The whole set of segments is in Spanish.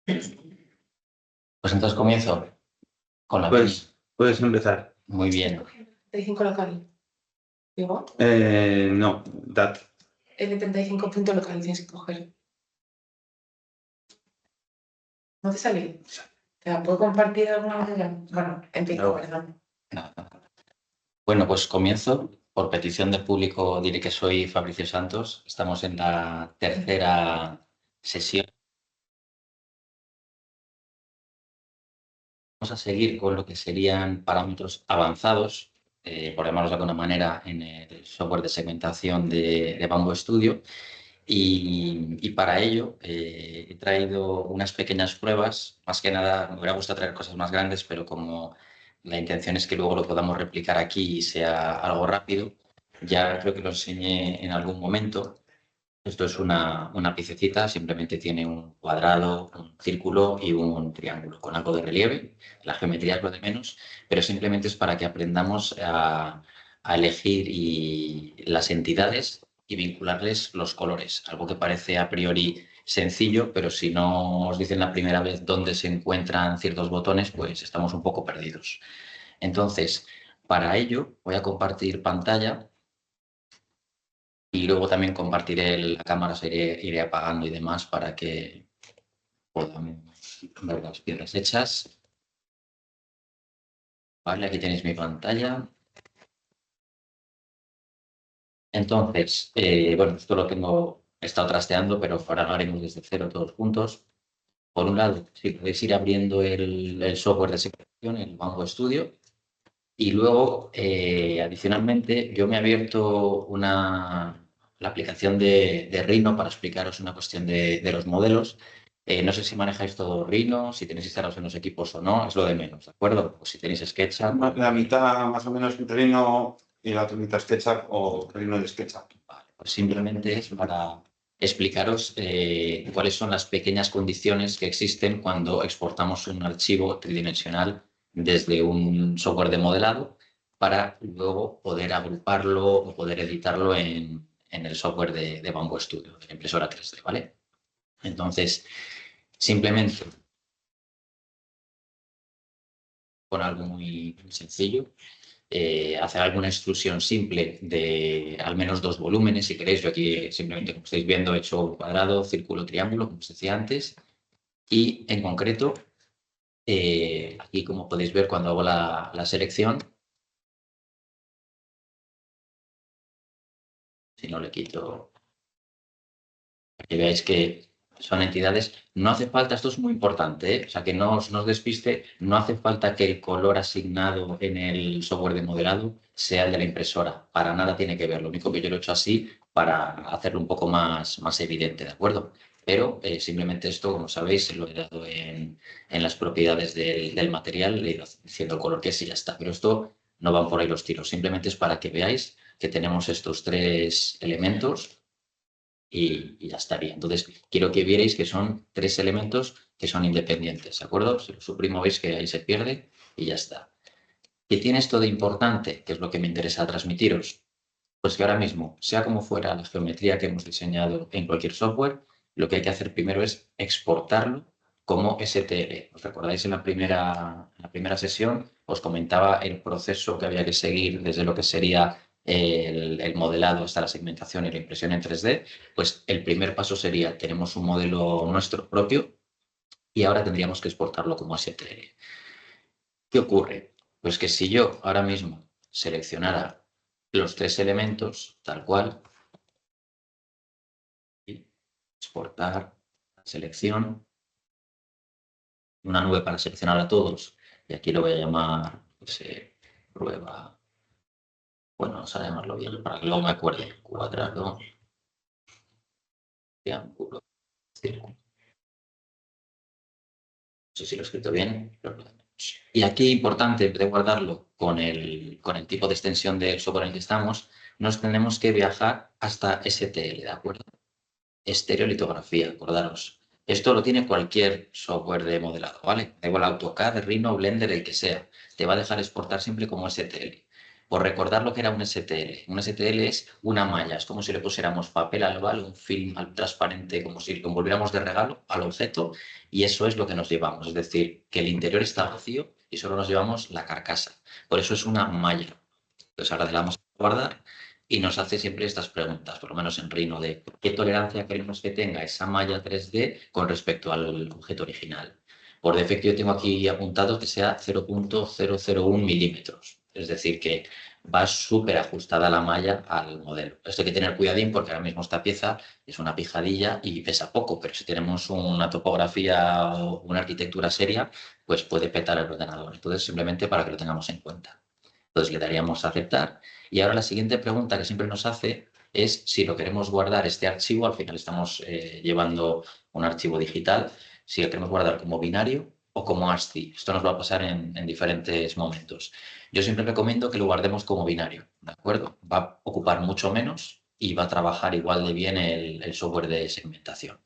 Pues entonces comienzo con la Pues puedes empezar. Muy bien. 35 local. ¿Digo? No, dat. El 35 punto local tienes que coger. ¿No te sale? ¿Te la puedo compartir de alguna manera? Bueno, empiezo, No. perdón. Bueno, pues comienzo. Por petición del público diré que soy Fabricio Santos. Estamos en la tercera sesión. Vamos a seguir con lo que serían parámetros avanzados, por llamarlos de alguna manera, en el software de segmentación de Bamboo Studio. Y para ello he traído unas pequeñas pruebas. Más que nada, me hubiera gustado traer cosas más grandes, pero como la intención es que luego lo podamos replicar aquí y sea algo rápido, ya creo que lo enseñé en algún momento. Esto es una piececita, simplemente tiene un cuadrado, un círculo y un triángulo con algo de relieve. La geometría es lo de menos, pero simplemente es para que aprendamos a elegir las entidades y vincularles los colores. Algo que parece a priori sencillo, pero si no os dicen la primera vez dónde se encuentran ciertos botones, pues estamos un poco perdidos. Entonces, para ello voy a compartir pantalla. Y luego también compartiré la cámara, iré apagando y demás para que podamos ver las piezas hechas. Vale, aquí tenéis mi pantalla. Entonces, bueno, esto he estado trasteando, pero ahora lo haremos desde cero todos juntos. Por un lado, si podéis ir abriendo el software de segmentación, el Bamboo Studio. Y luego, adicionalmente, yo me he abierto la aplicación de Rhino para explicaros una cuestión de los modelos. No sé si manejáis todo Rhino, si tenéis instalados en los equipos o no, es lo de menos, ¿de acuerdo? O si tenéis SketchUp. La mitad más o menos Rhino y la otra mitad SketchUp o Rhino de SketchUp. Vale, pues simplemente es para explicaros cuáles son las pequeñas condiciones que existen cuando exportamos un archivo tridimensional desde un software de modelado para luego poder agruparlo o poder editarlo en el software de Bamboo Studio, de la impresora 3D, ¿vale? Entonces, simplemente con algo muy sencillo, hacer alguna extrusión simple de al menos 2 volúmenes, si queréis. Yo aquí simplemente, como estáis viendo, he hecho un cuadrado, círculo, triángulo, como os decía antes. Y en concreto, aquí como podéis ver cuando hago la selección, si no le quito, para que veáis que son entidades. No hace falta, esto es muy importante, o sea, que no os despiste, no hace falta que el color asignado en el software de modelado sea el de la impresora. Para nada tiene que ver. Lo único que yo lo he hecho así para hacerlo un poco más evidente, ¿de acuerdo? Pero simplemente esto, como sabéis, se lo he dado en las propiedades del material, le he ido diciendo el color que es y ya está. Pero esto no van por ahí los tiros. Simplemente es para que veáis que tenemos estos 3 elementos y ya estaría. Entonces, quiero que vierais que son 3 elementos que son independientes, ¿de acuerdo? Si lo suprimo, veis que ahí se pierde y ya está. ¿Qué tiene esto de importante? Que es lo que me interesa transmitiros. Pues que ahora mismo, sea como fuera la geometría que hemos diseñado en cualquier software, lo que hay que hacer primero es exportarlo como STL. ¿Os recordáis en la primera sesión? Os comentaba el proceso que había que seguir desde lo que sería el modelado hasta la segmentación y la impresión en 3D. Pues el primer paso sería, tenemos un modelo nuestro propio y ahora tendríamos que exportarlo como STL. ¿Qué ocurre? Pues que si yo ahora mismo seleccionara los 3 elementos, tal cual, y exportar, selección, una nube para seleccionar a todos, y aquí lo voy a llamar, pues, prueba, bueno, vamos a llamarlo bien para que luego me acuerde, cuadrado, triángulo, círculo. No sé si lo he escrito bien, pero y aquí, importante, en vez de guardarlo con el tipo de extensión del software en el que estamos, nos tenemos que viajar hasta STL, ¿de acuerdo? Estereolitografía, acordaros. Esto lo tiene cualquier software de modelado, ¿vale? Da igual AutoCAD, Rhino, Blender, el que sea. Te va a dejar exportar siempre como STL. Por recordar lo que era un STL. Un STL es una malla, es como si le pusiéramos papel albal, un film transparente, como si lo envolviéramos de regalo al objeto, y eso es lo que nos llevamos. Es decir, que el interior está vacío y solo nos llevamos la carcasa. Por eso es una malla. Entonces ahora le damos a guardar y nos hace siempre estas preguntas, por lo menos en Rhino, de qué tolerancia queremos que tenga esa malla 3D con respecto al objeto original. Por defecto yo tengo aquí apuntado que sea 0,001 milímetros. Es decir, que va súper ajustada la malla al modelo. Esto hay que tener cuidadín porque ahora mismo esta pieza es una pijadilla y pesa poco, pero si tenemos una topografía o una arquitectura seria, pues puede petar el ordenador. Entonces, simplemente para que lo tengamos en cuenta. Entonces le daríamos a aceptar. Y ahora la siguiente pregunta que siempre nos hace es si lo queremos guardar este archivo, al final estamos llevando un archivo digital, si lo queremos guardar como binario o como ASCII. Esto nos va a pasar en diferentes momentos. Yo siempre recomiendo que lo guardemos como binario, ¿de acuerdo? Va a ocupar mucho menos y va a trabajar igual de bien el software de segmentación.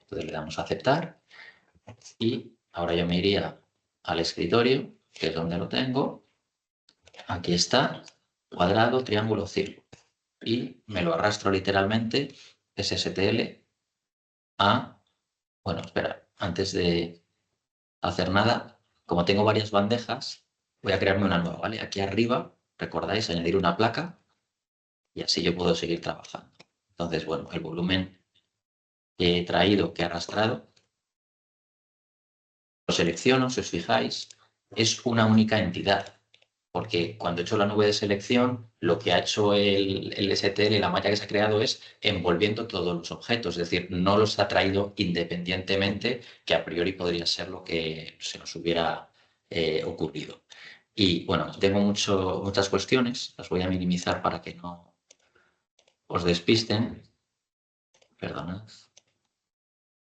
Entonces le damos a aceptar y ahora yo me iría al escritorio, que es donde lo tengo. Aquí está, cuadrado, triángulo, círculo. Y me lo arrastro literalmente, SSTL, a... Bueno, espera, antes de hacer nada, como tengo varias bandejas, voy a crearme una nueva, ¿vale? Aquí arriba, recordáis, añadir una placa y así yo puedo seguir trabajando. Entonces, bueno, el volumen que he traído, que he arrastrado, lo selecciono, si os fijáis, es una única entidad. Porque cuando he hecho la nube de selección, lo que ha hecho el STL, la malla que se ha creado, es envolviendo todos los objetos, es decir, no los ha traído independientemente, que a priori podría ser lo que se nos hubiera ocurrido. Y bueno, tengo muchas cuestiones, las voy a minimizar para que no os despisten, perdonad,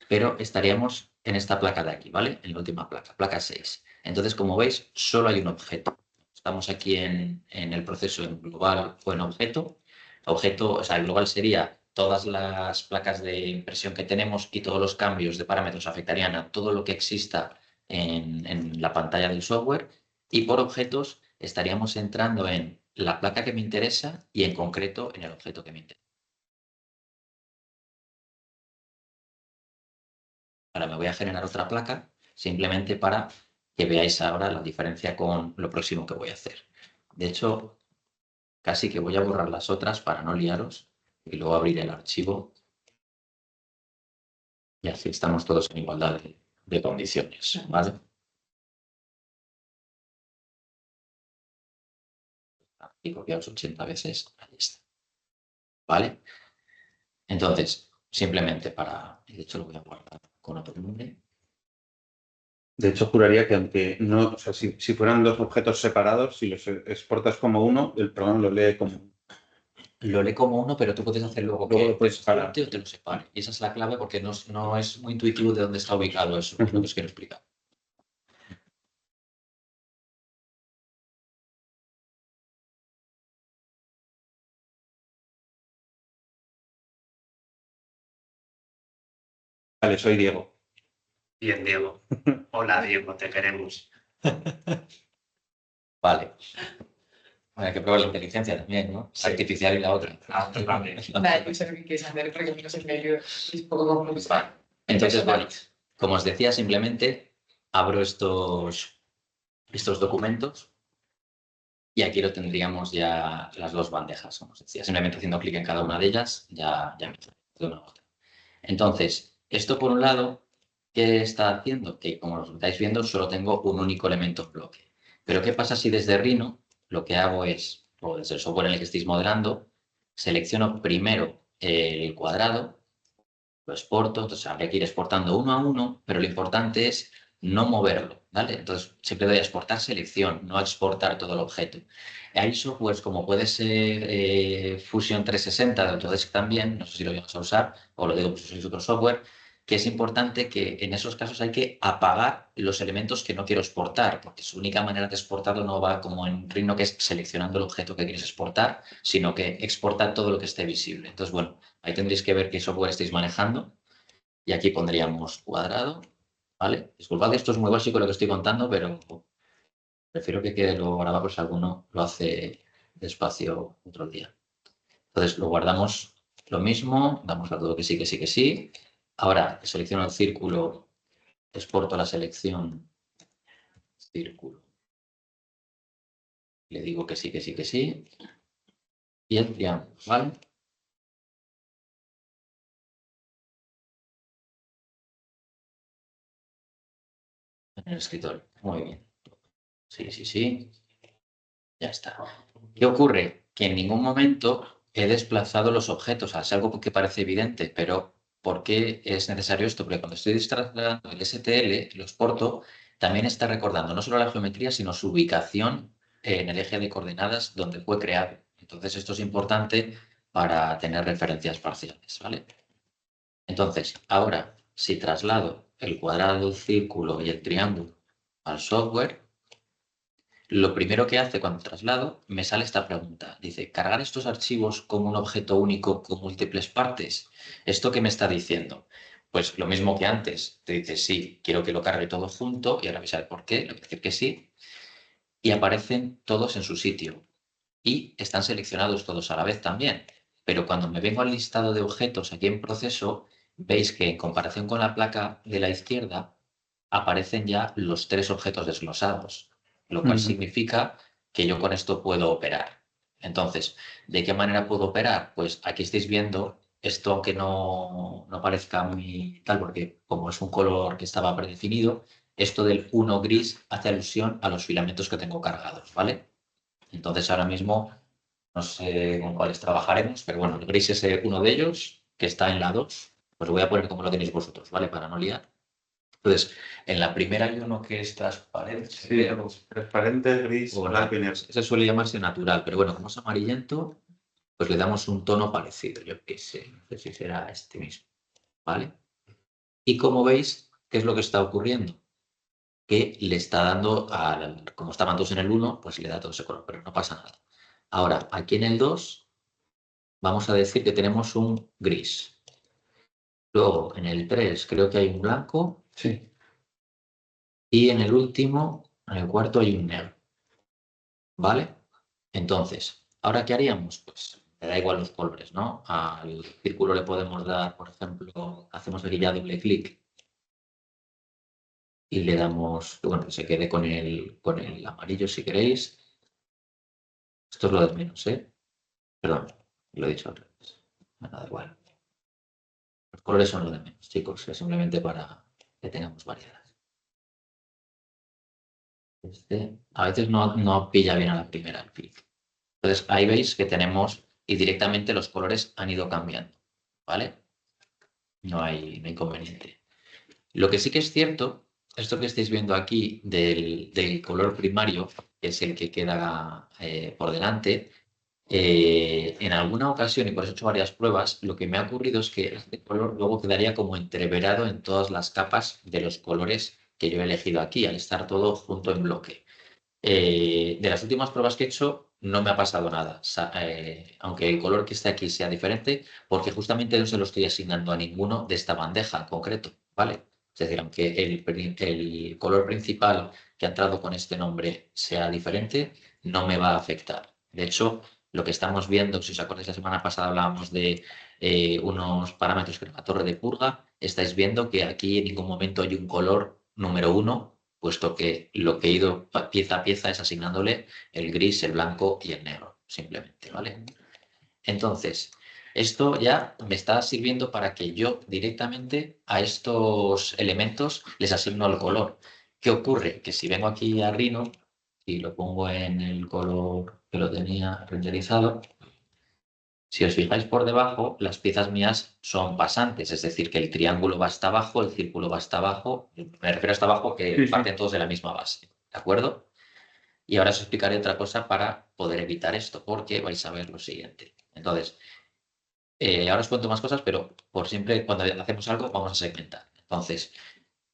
pero estaríamos en esta placa de aquí, ¿vale? En la última placa, placa 6. Entonces, como veis, solo hay un objeto. Estamos aquí en el proceso en global o en objeto. Objeto, o sea, el global sería todas las placas de impresión que tenemos y todos los cambios de parámetros afectarían a todo lo que exista en la pantalla del software. Y por objetos estaríamos entrando en la placa que me interesa y en concreto en el objeto que me interesa. Ahora me voy a generar otra placa simplemente para que veáis ahora la diferencia con lo próximo que voy a hacer. De hecho, casi que voy a borrar las otras para no liaros y luego abrir el archivo y así estamos todos en igualdad de condiciones, ¿vale? Y copiaros 80 veces, ahí está, ¿vale? Entonces, simplemente para, de hecho lo voy a guardar con otro nombre. De hecho, juraría que aunque no, o sea, si fueran dos objetos separados, si los exportas como uno, el programa lo lee como uno. Lo lee como uno, pero tú puedes hacer luego Luego que lo puedes te lo separar. junte o te lo separe. Y esa es la clave porque no es muy intuitivo de dónde está ubicado eso, es lo que os quiero explicar. Vale, soy Diego. Bien, Diego. Hola, Diego, te queremos. Vale. Bueno, hay que probar la inteligencia también, ¿no? Sí. Artificial y la otra. Ah, tú también. Nada, yo sé lo que quieres hacer porque no sé me ayuda. Es poco confuso. Vale. Entonces, bueno, como os decía, simplemente abro estos documentos y aquí lo tendríamos ya las dos bandejas, como os decía. Simplemente haciendo clic en cada una de ellas ya me trae de una a otra. Entonces, esto por un lado, ¿qué está haciendo? Que como lo estáis viendo, solo tengo un único elemento en bloque. Pero ¿qué pasa si desde Rhino lo que hago es, o desde el software en el que estéis modelando, selecciono primero el cuadrado, lo exporto, entonces habría que ir exportando uno a uno, pero lo importante es no moverlo, ¿vale? Entonces siempre doy a exportar selección, no a exportar todo el objeto. Hay softwares como puede ser Fusion 360 de Autodesk también, no sé si lo vais a usar, o lo digo si es otro software, que es importante que en esos casos hay que apagar los elementos que no quiero exportar, porque su única manera de exportarlo no va como en Rhino, que es seleccionando el objeto que quieres exportar, sino que exporta todo lo que esté visible. Entonces, bueno, ahí tendréis que ver qué software estáis manejando y aquí pondríamos cuadrado, ¿vale? Disculpad que esto es muy básico lo que estoy contando, pero Prefiero que quede luego grabado por si alguno lo hace despacio otro día. Entonces lo guardamos lo mismo, damos a todo que sí, que sí, que sí. Ahora selecciono el círculo, exporto la selección círculo. Le digo que sí, que sí, que sí. Y el triángulo, ¿vale? En el escritorio. Muy bien. Sí, sí, sí. Ya está. ¿Qué ocurre? Que en ningún momento he desplazado los objetos. O sea, es algo que parece evidente, pero ¿por qué es necesario esto? Porque cuando estoy trasladando el STL, lo exporto, también está recordando no solo la geometría, sino su ubicación en el eje de coordenadas donde fue creado. Entonces, esto es importante para tener referencias parciales, ¿vale? Entonces, ahora, si traslado el cuadrado, el círculo y el triángulo al software, lo primero que hace cuando traslado, me sale esta pregunta. Dice, ¿cargar estos archivos como un objeto único con múltiples partes? ¿Esto qué me está diciendo? Pues lo mismo que antes. Te dice, sí, quiero que lo cargue todo junto, y ahora vais a ver por qué, le voy a decir que sí, y aparecen todos en su sitio. Y están seleccionados todos a la vez también. Pero cuando me vengo al listado de objetos aquí en proceso, veis que en comparación con la placa de la izquierda, aparecen ya los 3 objetos desglosados, lo cual significa que yo con esto puedo operar. Entonces, ¿de qué manera puedo operar? Pues aquí estáis viendo esto, aunque no parezca muy tal, porque como es un color que estaba predefinido, esto del 1 gris hace alusión a los filamentos que tengo cargados, ¿vale? Entonces ahora mismo no sé con cuáles trabajaremos, pero bueno, el gris es uno de ellos, que está en la 2. Pues lo voy a poner como lo tenéis vosotros, ¿vale? Para no liar. Entonces, en la primera hay uno que es transparente. Sí, transparente, gris, Bueno, blanco y negro. ese suele llamarse natural, pero bueno, como es amarillento, pues le damos un tono parecido. Yo qué sé, no sé si será este mismo, ¿vale? Y como veis, ¿qué es lo que está ocurriendo? Que le está dando, como estaban todos en el 1, pues le da todo ese color, pero no pasa nada. Ahora, aquí en el 2, vamos a decir que tenemos un gris. Luego, en el 3 creo que hay un blanco. Sí. Y en el último, en el cuarto, hay un negro. ¿Vale? Entonces, ¿ahora qué haríamos? Pues me da igual los colores, ¿no? Al círculo le podemos dar, por ejemplo, hacemos aquí ya doble clic y le damos, bueno, que se quede con el amarillo si queréis. Esto es lo de menos, ¿eh? Perdón, lo he dicho al revés. Me da igual. Los colores son lo de menos, chicos, es simplemente para que tengamos variedad. A veces no pilla bien a la primera el clic. Entonces ahí veis que tenemos y directamente los colores han ido cambiando, ¿vale? No hay inconveniente. Lo que sí que es cierto, esto que estáis viendo aquí del color primario, que es el que queda por delante, en alguna ocasión, y por eso he hecho varias pruebas, lo que me ha ocurrido es que este color luego quedaría como entreverado en todas las capas de los colores que yo he elegido aquí, al estar todo junto en bloque. De las últimas pruebas que he hecho, no me ha pasado nada, aunque el color que está aquí sea diferente, porque justamente no se lo estoy asignando a ninguno de esta bandeja en concreto, ¿vale? Es decir, aunque el color principal que ha entrado con este nombre sea diferente, no me va a afectar. De hecho, lo que estamos viendo, si os acordáis, la semana pasada hablábamos de unos parámetros que era la torre de purga, estáis viendo que aquí en ningún momento hay un color número 1, puesto que lo que he ido pieza a pieza es asignándole el gris, el blanco y el negro, simplemente, ¿vale? Entonces, esto ya me está sirviendo para que yo directamente a estos elementos les asigno el color. ¿Qué ocurre? Que si vengo aquí a Rhino y lo pongo en el color que lo tenía renderizado, si os fijáis por debajo, las piezas mías son pasantes, es decir, que el triángulo va hasta abajo, el círculo va hasta abajo, me refiero hasta abajo que parten todos de la misma base, ¿de acuerdo? Y ahora os explicaré otra cosa para poder evitar esto, porque vais a ver lo siguiente. Entonces, ahora os cuento más cosas, pero por siempre cuando hacemos algo vamos a segmentar. Entonces,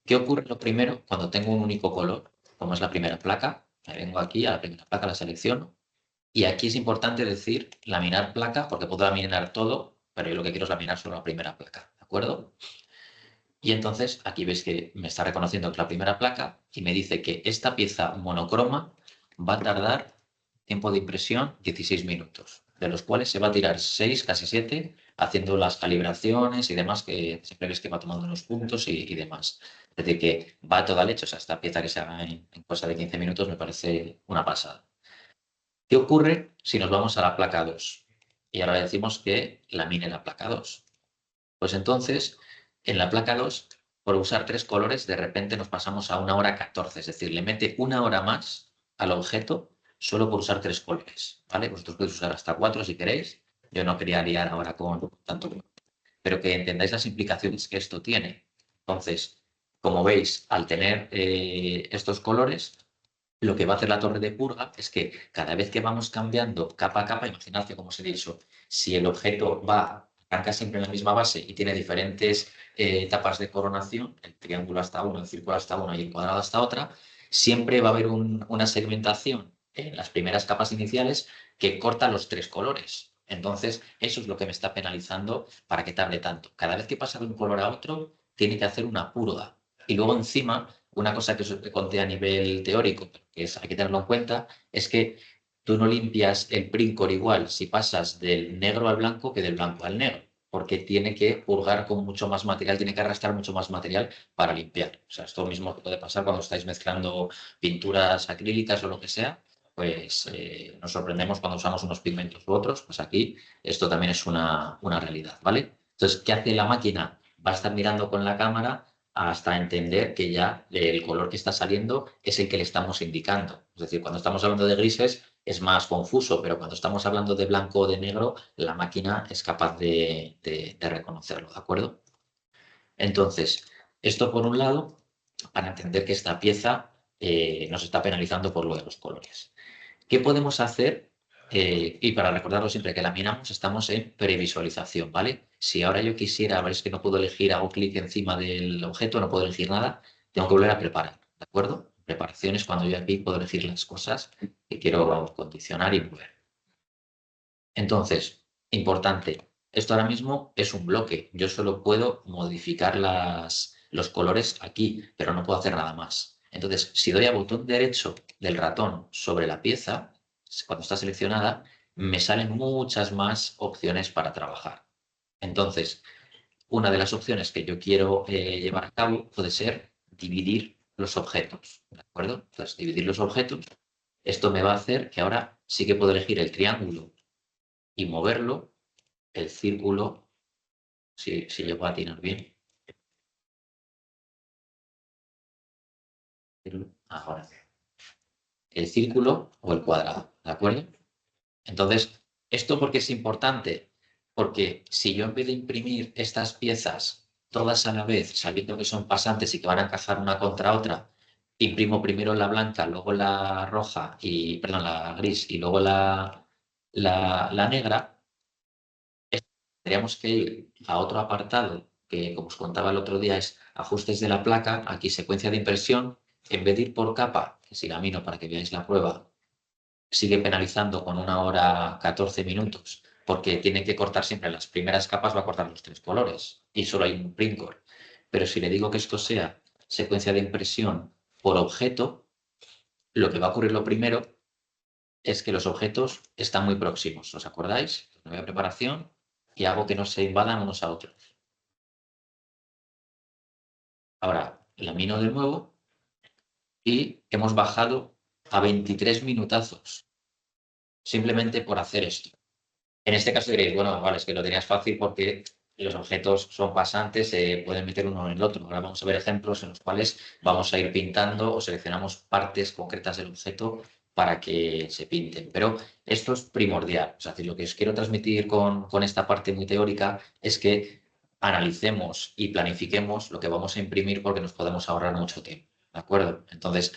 ¿qué ocurre lo primero cuando tengo un único color? Como es la primera placa, me vengo aquí a la primera placa, la selecciono. Y aquí es importante decir laminar placa, porque puedo laminar todo, pero yo lo que quiero es laminar solo la primera placa, ¿de acuerdo? Y entonces aquí veis que me está reconociendo que es la primera placa y me dice que esta pieza monocroma va a tardar tiempo de impresión 16 minutos, de los cuales se va a tirar 6, casi 7, haciendo las calibraciones y demás, que siempre ves que va tomando los puntos y demás. Es decir, que va a toda leche, o sea, esta pieza que se haga en cosa de 15 minutos me parece una pasada. ¿Qué ocurre si nos vamos a la placa 2? Y ahora decimos que lamine la placa 2. Pues entonces, en la placa 2, por usar 3 colores, de repente nos pasamos a 1 hora 14, es decir, le mete 1 hora más al objeto solo por usar 3 colores, ¿vale? Vosotros podéis usar hasta 4 si queréis. Yo no quería liar ahora con tanto, pero que entendáis las implicaciones que esto tiene. Entonces, como veis, al tener estos colores, lo que va a hacer la torre de purga es que cada vez que vamos cambiando capa a capa, imaginad que, como os he dicho, si el objeto arranca siempre en la misma base y tiene diferentes etapas de coronación, el triángulo hasta uno, el círculo hasta una y el cuadrado hasta otra, siempre va a haber una segmentación en las primeras capas iniciales que corta los 3 colores. Entonces, eso es lo que me está penalizando para que tarde tanto. Cada vez que pasa de un color a otro, tiene que hacer una purga. Y luego encima, una cosa que os conté a nivel teórico, que hay que tenerlo en cuenta, es que tú no limpias el Princor igual si pasas del negro al blanco que del blanco al negro, porque tiene que purgar con mucho más material, tiene que arrastrar mucho más material para limpiar. O sea, esto mismo puede pasar cuando estáis mezclando pinturas acrílicas o lo que sea, pues nos sorprendemos cuando usamos unos pigmentos u otros, pues aquí esto también es una realidad, ¿vale? Entonces, ¿qué hace la máquina? Va a estar mirando con la cámara hasta entender que ya el color que está saliendo es el que le estamos indicando. Es decir, cuando estamos hablando de grises es más confuso, pero cuando estamos hablando de blanco o de negro, la máquina es capaz de reconocerlo, ¿de acuerdo? Entonces, esto por un lado, para entender que esta pieza nos está penalizando por lo de los colores. ¿Qué podemos hacer? Y para recordarlo siempre que laminamos, estamos en previsualización, ¿vale? Si ahora yo quisiera, veréis que no puedo elegir, hago clic encima del objeto, no puedo elegir nada, tengo que volver a preparar, ¿de acuerdo? Preparación es cuando yo aquí puedo elegir las cosas que quiero condicionar y mover. Entonces, importante, esto ahora mismo es un bloque, yo solo puedo modificar los colores aquí, pero no puedo hacer nada más. Entonces, si doy a botón derecho del ratón sobre la pieza, cuando está seleccionada, me salen muchas más opciones para trabajar. Entonces, una de las opciones que yo quiero llevar a cabo puede ser dividir los objetos, ¿de acuerdo? Entonces, dividir los objetos, esto me va a hacer que ahora sí que puedo elegir el triángulo y moverlo, el círculo, si llego a atinar bien. Ahora, el círculo o el cuadrado, ¿de acuerdo? Entonces, ¿esto por qué es importante? Porque si yo en vez de imprimir estas piezas todas a la vez, sabiendo que son pasantes y que van a encajar una contra otra, imprimo primero la blanca, luego la roja, perdón, la gris y luego la negra, tendríamos que ir a otro apartado que, como os contaba el otro día, es ajustes de la placa, aquí secuencia de impresión, en vez de ir por capa, que si camino para que veáis la prueba, sigue penalizando con 1 hora 14 minutos, porque tiene que cortar siempre las primeras capas, va a cortar los 3 colores y solo hay un Princor. Pero si le digo que esto sea secuencia de impresión por objeto, lo que va a ocurrir lo primero es que los objetos están muy próximos, ¿os acordáis? Me voy a preparación y hago que no se invadan unos a otros. Ahora lamino de nuevo y hemos bajado a 23 minutazos, simplemente por hacer esto. En este caso diréis, bueno, vale, es que lo tenías fácil porque los objetos son pasantes, se pueden meter uno en el otro. Ahora vamos a ver ejemplos en los cuales vamos a ir pintando o seleccionamos partes concretas del objeto para que se pinten. Pero esto es primordial. O sea, lo que os quiero transmitir con esta parte muy teórica es que analicemos y planifiquemos lo que vamos a imprimir porque nos podemos ahorrar mucho tiempo. ¿De acuerdo? Entonces,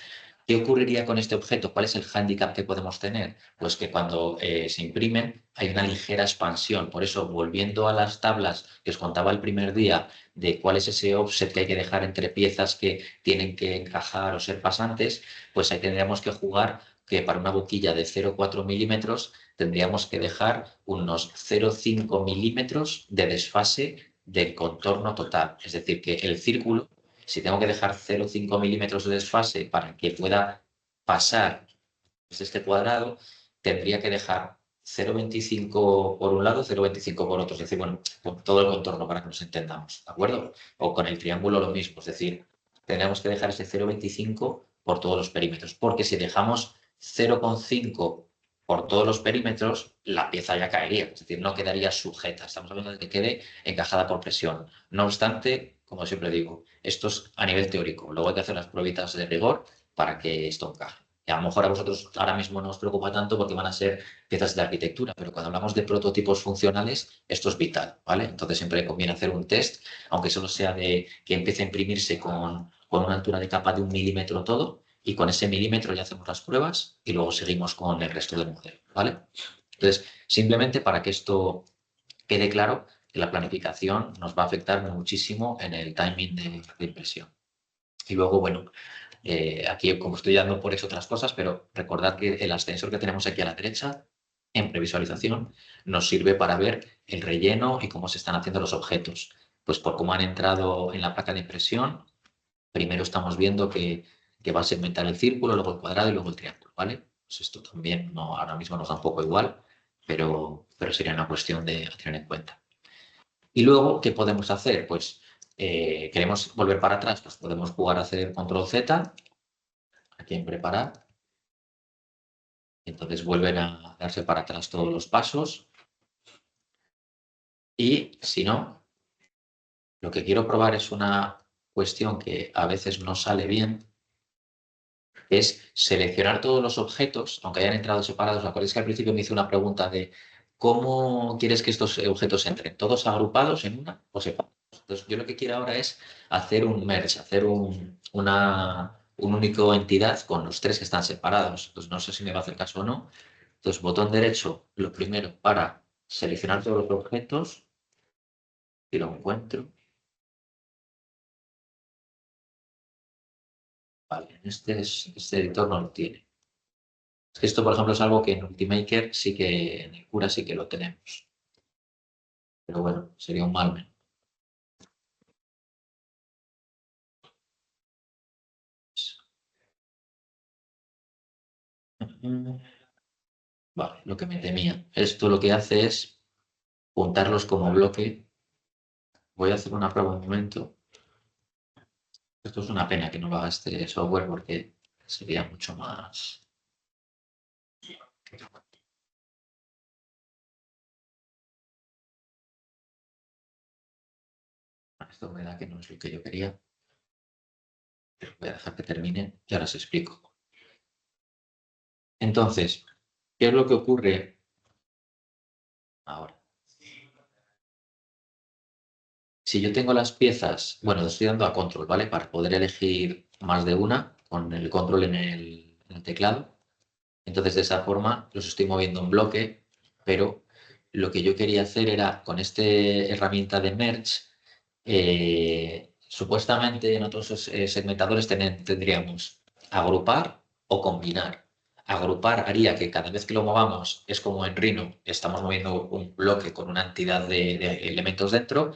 ¿qué ocurriría con este objeto? ¿Cuál es el hándicap que podemos tener? Pues que cuando se imprimen hay una ligera expansión. Por eso, volviendo a las tablas que os contaba el primer día de cuál es ese offset que hay que dejar entre piezas que tienen que encajar o ser pasantes, pues ahí tendríamos que jugar que para una boquilla de 0,4 milímetros tendríamos que dejar unos 0,5 milímetros de desfase del contorno total. Es decir, que el círculo, si tengo que dejar 0,5 milímetros de desfase para que pueda pasar Pues este cuadrado tendría que dejar 0,25 por un lado, 0,25 por otro. Es decir, bueno, por todo el contorno para que nos entendamos, ¿de acuerdo? O con el triángulo lo mismo. Es decir, tenemos que dejar ese 0,25 por todos los perímetros. Porque si dejamos 0,5 por todos los perímetros, la pieza ya caería. Es decir, no quedaría sujeta. Estamos hablando de que quede encajada por presión. No obstante, como siempre digo, esto es a nivel teórico. Luego hay que hacer las pruebitas de rigor para que esto encaje. Y a lo mejor a vosotros ahora mismo no os preocupa tanto porque van a ser piezas de arquitectura, pero cuando hablamos de prototipos funcionales, esto es vital, ¿vale? Entonces siempre conviene hacer un test, aunque solo sea de que empiece a imprimirse con una altura de capa de 1 milímetro todo, y con ese milímetro ya hacemos las pruebas y luego seguimos con el resto del modelo, ¿vale? Entonces, simplemente para que esto quede claro, que la planificación nos va a afectar muchísimo en el timing de impresión. Y luego, bueno, aquí como estoy dando por hecho otras cosas, pero recordad que el ascensor que tenemos aquí a la derecha, en previsualización, nos sirve para ver el relleno y cómo se están haciendo los objetos. Pues por cómo han entrado en la placa de impresión, primero estamos viendo que va a segmentar el círculo, luego el cuadrado y luego el triángulo, ¿vale? Pues esto también ahora mismo nos da un poco igual, pero sería una cuestión de tener en cuenta. Y luego, ¿qué podemos hacer? Pues queremos volver para atrás, pues podemos jugar a hacer control Z, aquí en preparar. Entonces vuelven a darse para atrás todos los pasos. Y si no, lo que quiero probar es una cuestión que a veces no sale bien, es seleccionar todos los objetos, aunque hayan entrado separados. ¿Acordáis que al principio me hice una pregunta de cómo quieres que estos objetos entren? ¿Todos agrupados en una o separados? Entonces yo lo que quiero ahora es hacer un merge, hacer un único entidad con los tres que están separados. Entonces no sé si me va a hacer caso o no. Entonces, botón derecho, lo primero para seleccionar todos los objetos, y lo encuentro. Vale, este editor no lo tiene. Es que esto, por ejemplo, es algo que en Ultimaker sí que, en el Cura sí que lo tenemos. Pero bueno, sería un mal menú. Vale, lo que me temía. Esto lo que hace es juntarlos como bloque. Voy a hacer una prueba un momento. Esto es una pena que no lo haga este software porque sería mucho más. Esto me da que no es lo que yo quería. Pero voy a dejar que termine y ahora os explico. Entonces, ¿qué es lo que ocurre ahora? Si yo tengo las piezas, bueno, estoy dando a control, ¿vale? Para poder elegir más de una con el control en el teclado. Entonces, de esa forma los estoy moviendo en bloque, pero lo que yo quería hacer era, con esta herramienta de Merge, supuestamente en otros segmentadores tendríamos agrupar o combinar. Agrupar haría que cada vez que lo movamos, es como en Rhino, estamos moviendo un bloque con una entidad de elementos dentro,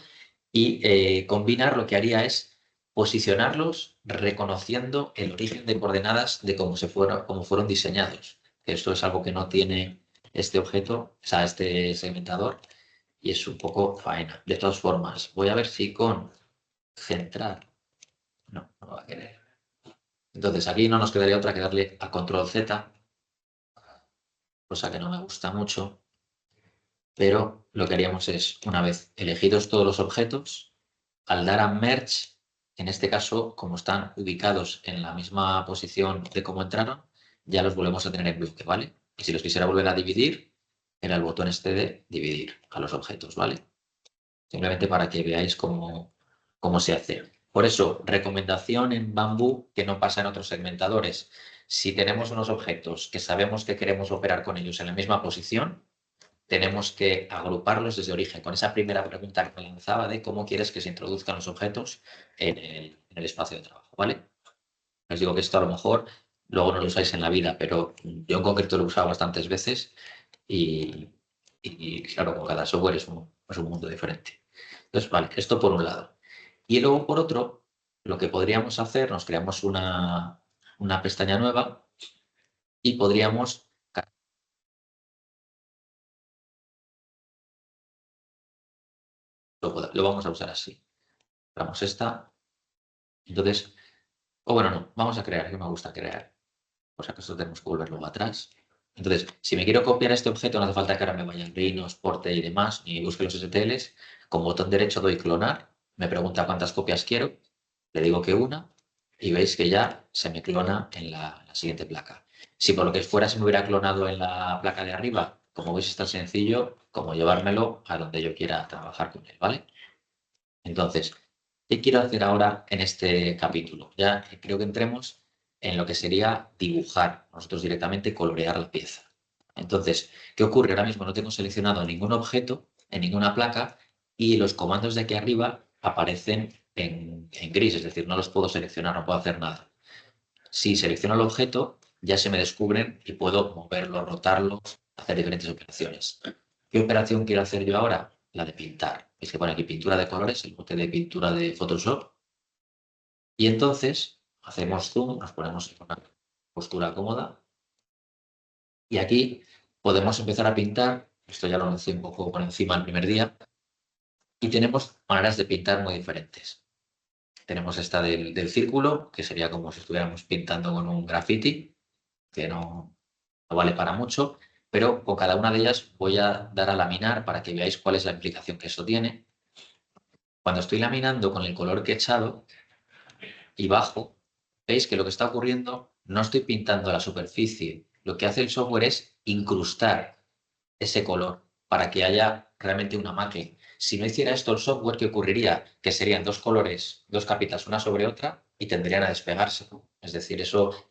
y combinar lo que haría es posicionarlos reconociendo el origen de coordenadas de cómo fueron diseñados. Esto es algo que no tiene este objeto, o sea, este segmentador, y es un poco faena. De todas formas, voy a ver si con centrar, no va a querer. Entonces aquí no nos quedaría otra que darle a control Z, cosa que no me gusta mucho, pero lo que haríamos es, una vez elegidos todos los objetos, al dar a merge, en este caso, como están ubicados en la misma posición de cómo entraron, ya los volvemos a tener en bloque, ¿vale? Y si los quisiera volver a dividir, era el botón este de dividir a los objetos, ¿vale? Simplemente para que veáis cómo se hace. Por eso, recomendación en Bamboo que no pasa en otros segmentadores. Si tenemos unos objetos que sabemos que queremos operar con ellos en la misma posición, tenemos que agruparlos desde origen, con esa primera pregunta que me lanzaba de cómo quieres que se introduzcan los objetos en el espacio de trabajo, ¿vale? Os digo que esto a lo mejor luego no lo usáis en la vida, pero yo en concreto lo he usado bastantes veces y claro, con cada software es un mundo diferente. Entonces, vale, esto por un lado. Y luego por otro, lo que podríamos hacer, nos creamos una pestaña nueva y podríamos... Lo vamos a usar así. Cerramos esta. Entonces, o bueno, no, vamos a crear, que me gusta crear. Por si acaso tenemos que volver luego atrás. Entonces, si me quiero copiar este objeto, no hace falta que ahora me vaya en Rhino, Exporte y demás, ni busque los STLs. Con botón derecho doy clonar, me pregunta cuántas copias quiero, le digo que una, y veis que ya se me clona en la siguiente placa. Si por lo que fuera se me hubiera clonado en la placa de arriba, como veis es tan sencillo como llevármelo a donde yo quiera trabajar con él, ¿vale? Entonces, ¿qué quiero hacer ahora en este capítulo? Ya creo que entremos en lo que sería dibujar, nosotros directamente colorear la pieza. Entonces, ¿qué ocurre? Ahora mismo no tengo seleccionado ningún objeto en ninguna placa y los comandos de aquí arriba aparecen en gris, es decir, no los puedo seleccionar, no puedo hacer nada. Si selecciono el objeto, ya se me descubren y puedo moverlos, rotarlos, hacer diferentes operaciones. ¿Qué operación quiero hacer yo ahora? La de pintar. Veis que pone aquí pintura de colores, el bote de pintura de Photoshop. Y entonces hacemos zoom, nos ponemos en una postura cómoda. Y aquí podemos empezar a pintar. Esto ya lo anuncié un poco por encima el primer día. Y tenemos maneras de pintar muy diferentes. Tenemos esta del círculo, que sería como si estuviéramos pintando con un graffiti, que no vale para mucho, pero con cada una de ellas voy a dar a laminar para que veáis cuál es la implicación que eso tiene. Cuando estoy laminando con el color que he echado y bajo, veis que lo que está ocurriendo, no estoy pintando la superficie. Lo que hace el software es incrustar ese color para que haya realmente una macle. Si no hiciera esto el software, ¿qué ocurriría? Que serían dos colores, dos capitas una sobre otra y tendrían a despegarse. Es decir, eso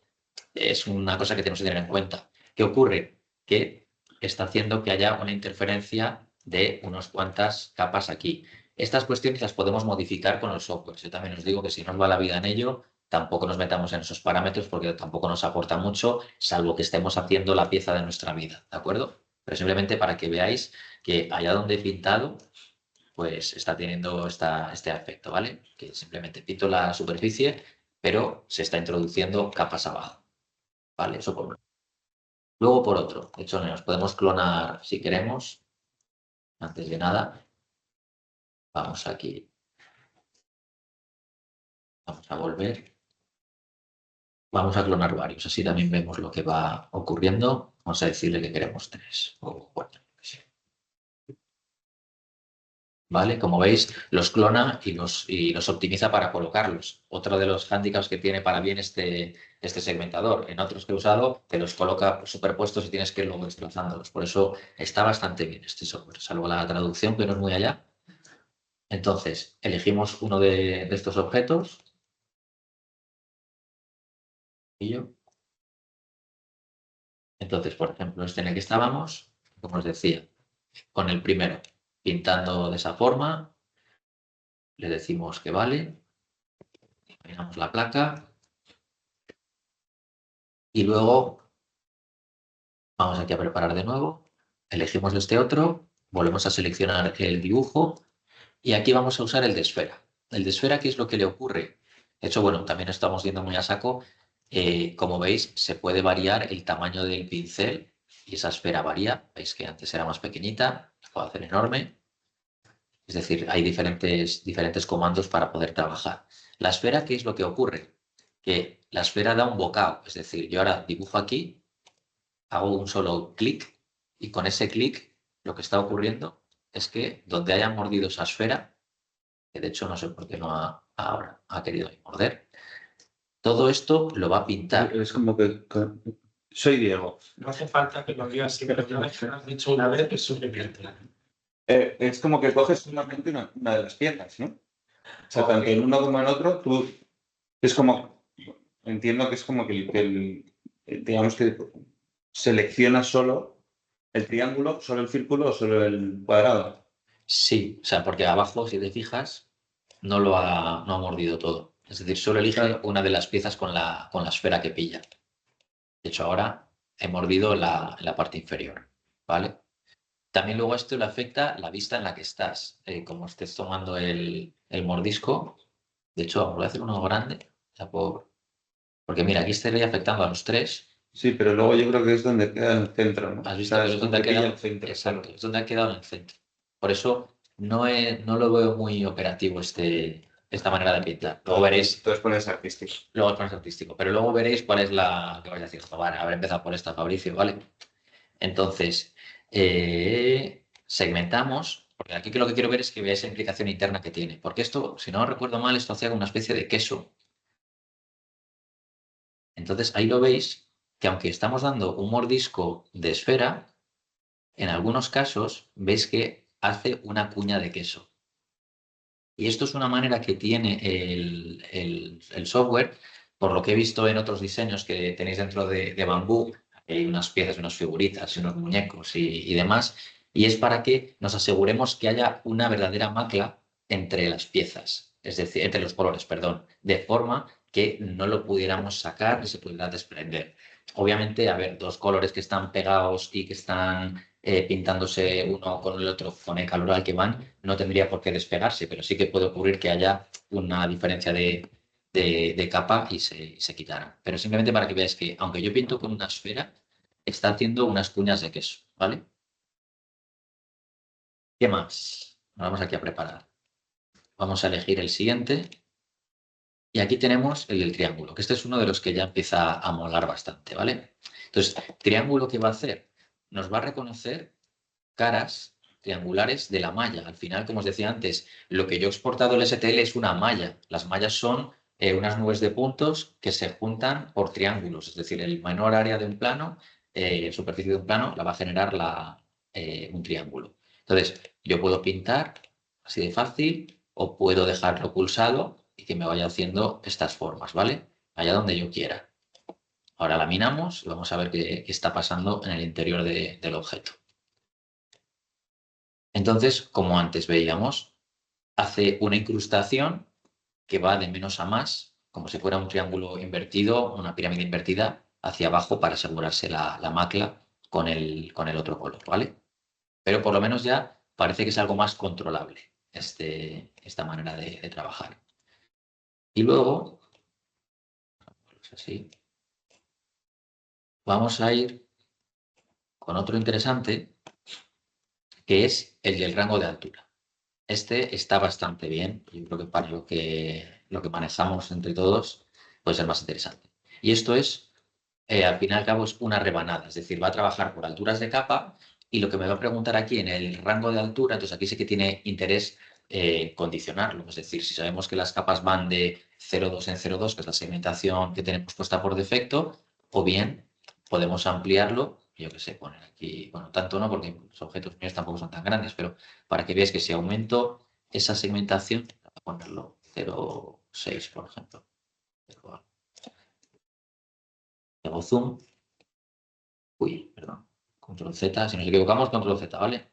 es una cosa que tenemos que tener en cuenta. ¿Qué ocurre? Que está haciendo que haya una interferencia de unas cuantas capas aquí. Estas cuestiones las podemos modificar con el software. Yo también os digo que si nos va la vida en ello, tampoco nos metamos en esos parámetros porque tampoco nos aporta mucho, salvo que estemos haciendo la pieza de nuestra vida, ¿de acuerdo? Pero simplemente para que veáis que allá donde he pintado, pues está teniendo este efecto, ¿vale? Que simplemente pinto la superficie, pero se está introduciendo capas abajo. ¿Vale? Eso por un lado. Luego por otro, de hecho nos podemos clonar si queremos. Antes de nada, vamos aquí. Vamos a volver. Vamos a clonar varios, así también vemos lo que va ocurriendo. Vamos a decirle que queremos 3 o 4. ¿Vale? Como veis, los clona y los optimiza para colocarlos. Otro de los hándicaps que tiene para bien este segmentador. En otros que he usado, te los coloca superpuestos y tienes que ir luego desplazándolos. Por eso está bastante bien este software, salvo la traducción, que no es muy allá. Entonces, elegimos uno de estos objetos. Y yo. Entonces, por ejemplo, este en el que estábamos, como os decía, con el primero, pintando de esa forma, le decimos que vale, eliminamos la placa y luego vamos aquí a preparar de nuevo, elegimos este otro, volvemos a seleccionar el dibujo y aquí vamos a usar el de esfera. El de esfera, ¿qué es lo que le ocurre? De hecho, bueno, también estamos viendo muy a saco. Como veis, se puede variar el tamaño del pincel y esa esfera varía. Veis que antes era más pequeñita, la puedo hacer enorme. Es decir, hay diferentes comandos para poder trabajar. La esfera, ¿qué es lo que ocurre? Que la esfera da un bocado. Es decir, yo ahora dibujo aquí, hago un solo clic y con ese clic lo que está ocurriendo es que donde haya mordido esa esfera, que de hecho no sé por qué no ahora ha querido morder, todo esto lo va a pintar. Es como que... Soy Diego. No hace falta que lo digas siempre. Una vez que lo has dicho una vez, es suficiente. Es como que coges solamente una de las piezas, ¿no? O sea, tanto en uno como en otro, tú... Es como... Entiendo que es como que digamos que seleccionas solo el triángulo, solo el círculo o solo el cuadrado. Sí, o sea, porque abajo, si te fijas, no ha mordido todo. Es decir, solo elige una de las piezas con la esfera que pilla. De hecho, ahora he mordido la parte inferior, ¿vale? También luego esto le afecta la vista en la que estás. Como estés tomando el mordisco, de hecho, voy a hacer uno grande, ya porque mira, aquí estaría afectando a los tres Sí, pero luego yo creo que es donde queda el centro, ¿no? ¿Has visto? O sea, Pero es es como donde ha que pilla quedado. el centro. Exacto, es donde ha quedado en el centro. Por eso no lo veo muy operativo esta manera de pintar. Luego veréis, Entonces pones artístico. luego es más artístico, pero luego veréis cuál es la que vais a decir, vale, habré empezado por esta, Fabricio, ¿vale? Entonces, segmentamos, porque aquí lo que quiero ver es que veáis la implicación interna que tiene, porque esto, si no recuerdo mal, esto hacía una especie de queso. Entonces, ahí lo veis, que aunque estamos dando un mordisco de esfera, en algunos casos veis que hace una cuña de queso. Y esto es una manera que tiene el software, por lo que he visto en otros diseños que tenéis dentro de Bambú, hay unas piezas, unas figuritas, unos muñecos y demás, y es para que nos aseguremos que haya una verdadera macla entre las piezas, es decir, entre los colores, perdón, de forma que no lo pudiéramos sacar y se pudiera desprender. Obviamente, a ver, dos colores que están pegados y que están pintándose uno con el otro con el calor al que van, no tendría por qué despegarse, pero sí que puede ocurrir que haya una diferencia de capa y se quitaran. Pero simplemente para que veáis que, aunque yo pinto con una esfera, está haciendo unas cuñas de queso, ¿vale? ¿Qué más? Nos vamos aquí a preparar. Vamos a elegir el siguiente. Y aquí tenemos el del triángulo, que este es uno de los que ya empieza a molar bastante, ¿vale? Entonces, triángulo, ¿qué va a hacer? Nos va a reconocer caras triangulares de la malla. Al final, como os decía antes, lo que yo he exportado el STL es una malla. Las mallas son unas nubes de puntos que se juntan por triángulos, es decir, el menor área de un plano, superficie de un plano, la va a generar un triángulo. Entonces, yo puedo pintar así de fácil o puedo dejarlo pulsado y que me vaya haciendo estas formas, ¿vale? Allá donde yo quiera. Ahora laminamos y vamos a ver qué está pasando en el interior del objeto. Entonces, como antes veíamos, hace una incrustación que va de menos a más, como si fuera un triángulo invertido, una pirámide invertida, hacia abajo para asegurarse la macla con el otro color, ¿vale? Pero por lo menos ya parece que es algo más controlable esta manera de trabajar. Y luego, pues así, vamos a ir con otro interesante, que es el del rango de altura. Este está bastante bien. Yo creo que para lo que manejamos entre todos puede ser más interesante. Y esto es, al fin y al cabo, es una rebanada. Es decir, va a trabajar por alturas de capa y lo que me va a preguntar aquí en el rango de altura, entonces aquí sí que tiene interés condicionarlo. Es decir, si sabemos que las capas van de 0,2 en 0,2, que es la segmentación que tenemos puesta por defecto, o bien podemos ampliarlo, yo qué sé, poner aquí, bueno, tanto no, porque los objetos míos tampoco son tan grandes, pero para que veáis que si aumento esa segmentación, voy a ponerlo 0,6, por ejemplo. Hago zoom. Uy, perdón. Control Z, si nos equivocamos, Control Z, ¿vale?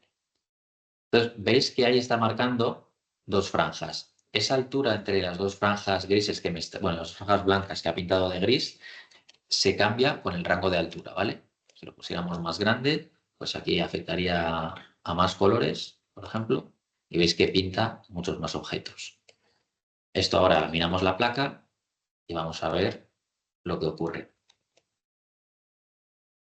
Entonces, veis que ahí está marcando dos franjas. Esa altura entre las dos franjas grises bueno, las franjas blancas que ha pintado de gris, se cambia con el rango de altura, ¿vale? Si lo pusiéramos más grande, pues aquí afectaría a más colores, por ejemplo, y veis que pinta muchos más objetos. Esto ahora miramos la placa y vamos a ver lo que ocurre.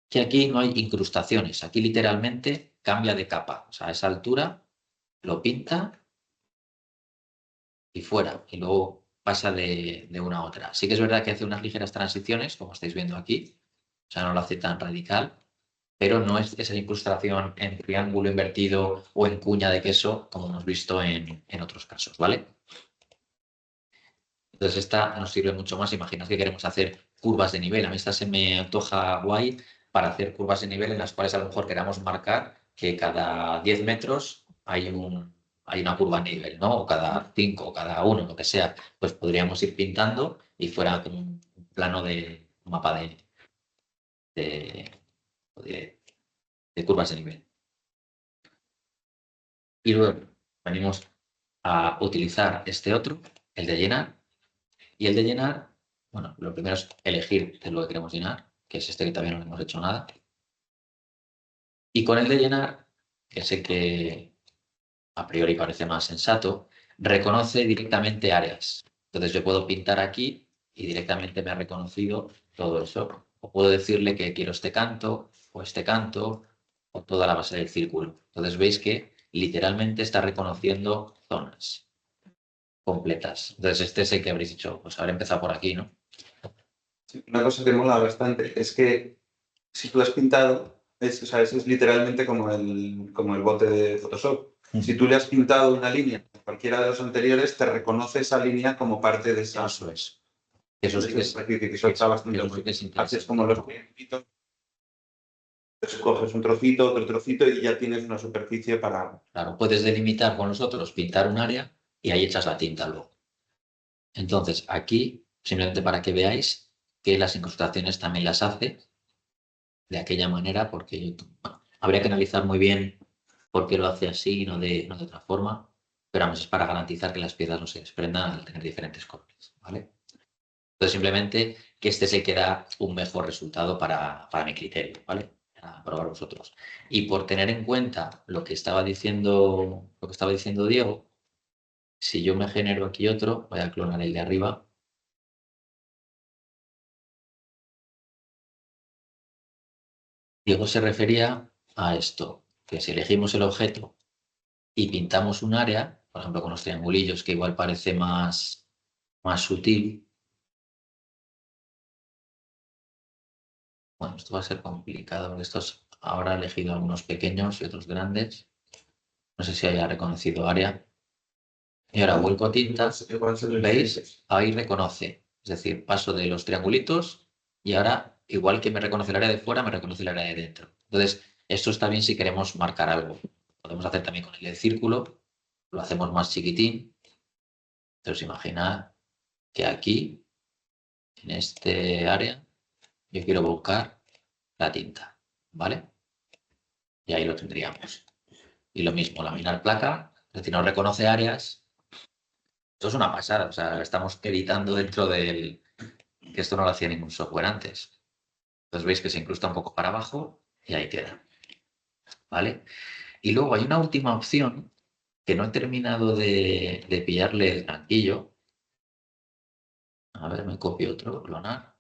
Que aquí no hay incrustaciones, aquí literalmente cambia de capa, o sea, a esa altura lo pinta y fuera, y luego pasa de una a otra. Sí que es verdad que hace unas ligeras transiciones, como estáis viendo aquí, o sea, no lo hace tan radical, pero no es esa incrustación en triángulo invertido o en cuña de queso como hemos visto en otros casos, ¿vale? Entonces esta nos sirve mucho más. Imaginaos que queremos hacer curvas de nivel. A mí esta se me antoja guay para hacer curvas de nivel en las cuales a lo mejor queramos marcar que cada 10 metros hay una curva de nivel, ¿no? O cada 5 o cada 1, lo que sea. Pues podríamos ir pintando y fuera como un plano de un mapa de, de- de curvas de nivel. Y luego venimos a utilizar este otro, el de llenar. Y el de llenar, bueno, lo primero es elegir qué es lo que queremos llenar, que es este que todavía no le hemos hecho nada. Y con el de llenar, que es el que a priori parece más sensato, reconoce directamente áreas. Entonces yo puedo pintar aquí y directamente me ha reconocido todo eso o puedo decirle que quiero este canto, o toda la base del círculo. Entonces veis que literalmente está reconociendo zonas completas. Entonces este es el que habréis dicho, pues habré empezado por aquí, ¿no? Sí, una cosa que mola bastante es que si tú has pintado, o sea, eso es literalmente como el bote de Photoshop. Si tú le has pintado una línea a cualquiera de los anteriores, te reconoce esa línea como parte de esa. Eso es. Eso sí que es, Eso está bastante eso sí que es interesante. Haces como los triangulitos, pues coges un trocito, otro trocito y ya tienes una superficie para. Claro, puedes delimitar con los otros, pintar un área y ahí echas la tinta luego. Entonces, aquí, simplemente para que veáis que las incrustaciones también las hace de aquella manera, porque bueno, habría que analizar muy bien por qué lo hace así y no de otra forma, pero vamos, es para garantizar que las piezas no se desprendan al tener diferentes colores, ¿vale? Entonces, simplemente que este es el que da un mejor resultado para mi criterio, ¿vale? Para probar vosotros. Y por tener en cuenta lo que estaba diciendo Diego, si yo me genero aquí otro, voy a clonar el de arriba. Diego se refería a esto, que si elegimos el objeto y pintamos un área, por ejemplo con los triangulillos, que igual parece más sutil, bueno, esto va a ser complicado, porque estos ahora he elegido algunos pequeños y otros grandes. No sé si haya reconocido área. Y ahora vuelco a tinta, ¿veis? Ahí reconoce. Es decir, paso de los triangulitos y ahora, igual que me reconoce el área de fuera, me reconoce el área de dentro. Entonces, esto está bien si queremos marcar algo. Podemos hacer también con el del círculo, lo hacemos más chiquitín. Entonces, imaginad que aquí, en este área, yo quiero buscar la tinta, ¿vale? Y ahí lo tendríamos. Y lo mismo, laminar placa, es decir, no reconoce áreas. Esto es una pasada, o sea, estamos editando dentro del, que esto no lo hacía ningún software antes. Entonces veis que se incrusta un poco para abajo y ahí queda, ¿vale? Y luego hay una última opción que no he terminado de pillarle el tranquillo. A ver, me copio otro, clonar.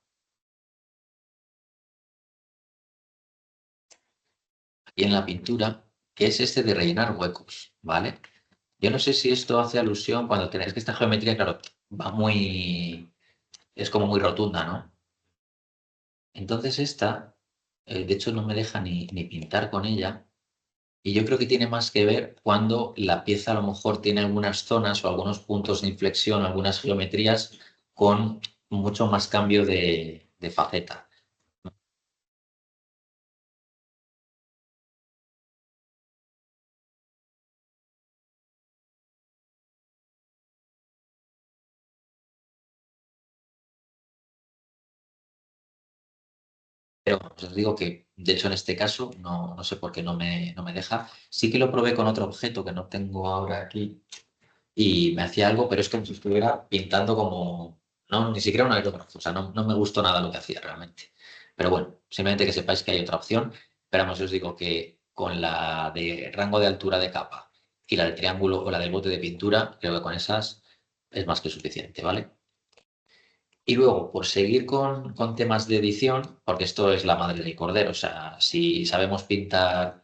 Aquí en la pintura, que es este de rellenar huecos, ¿vale? Yo no sé si esto hace alusión cuando tenéis que esta geometría, claro, va muy, es como muy rotunda, ¿no? Entonces esta, de hecho no me deja ni pintar con ella. Y yo creo que tiene más que ver cuando la pieza a lo mejor tiene algunas zonas o algunos puntos de inflexión, algunas geometrías con mucho más cambio de faceta. Pero os digo que, de hecho, en este caso, no sé por qué no me deja. Sí que lo probé con otro objeto que no tengo ahora aquí y me hacía algo, pero es como si estuviera pintando como, no, ni siquiera un aerógrafo, o sea, no me gustó nada lo que hacía realmente. Pero bueno, simplemente que sepáis que hay otra opción, pero vamos, os digo que con la de rango de altura de capa y la del triángulo o la del bote de pintura, creo que con esas es más que suficiente, ¿vale? Y luego, por seguir con temas de edición, porque esto es la madre del cordero, o sea, si sabemos pintar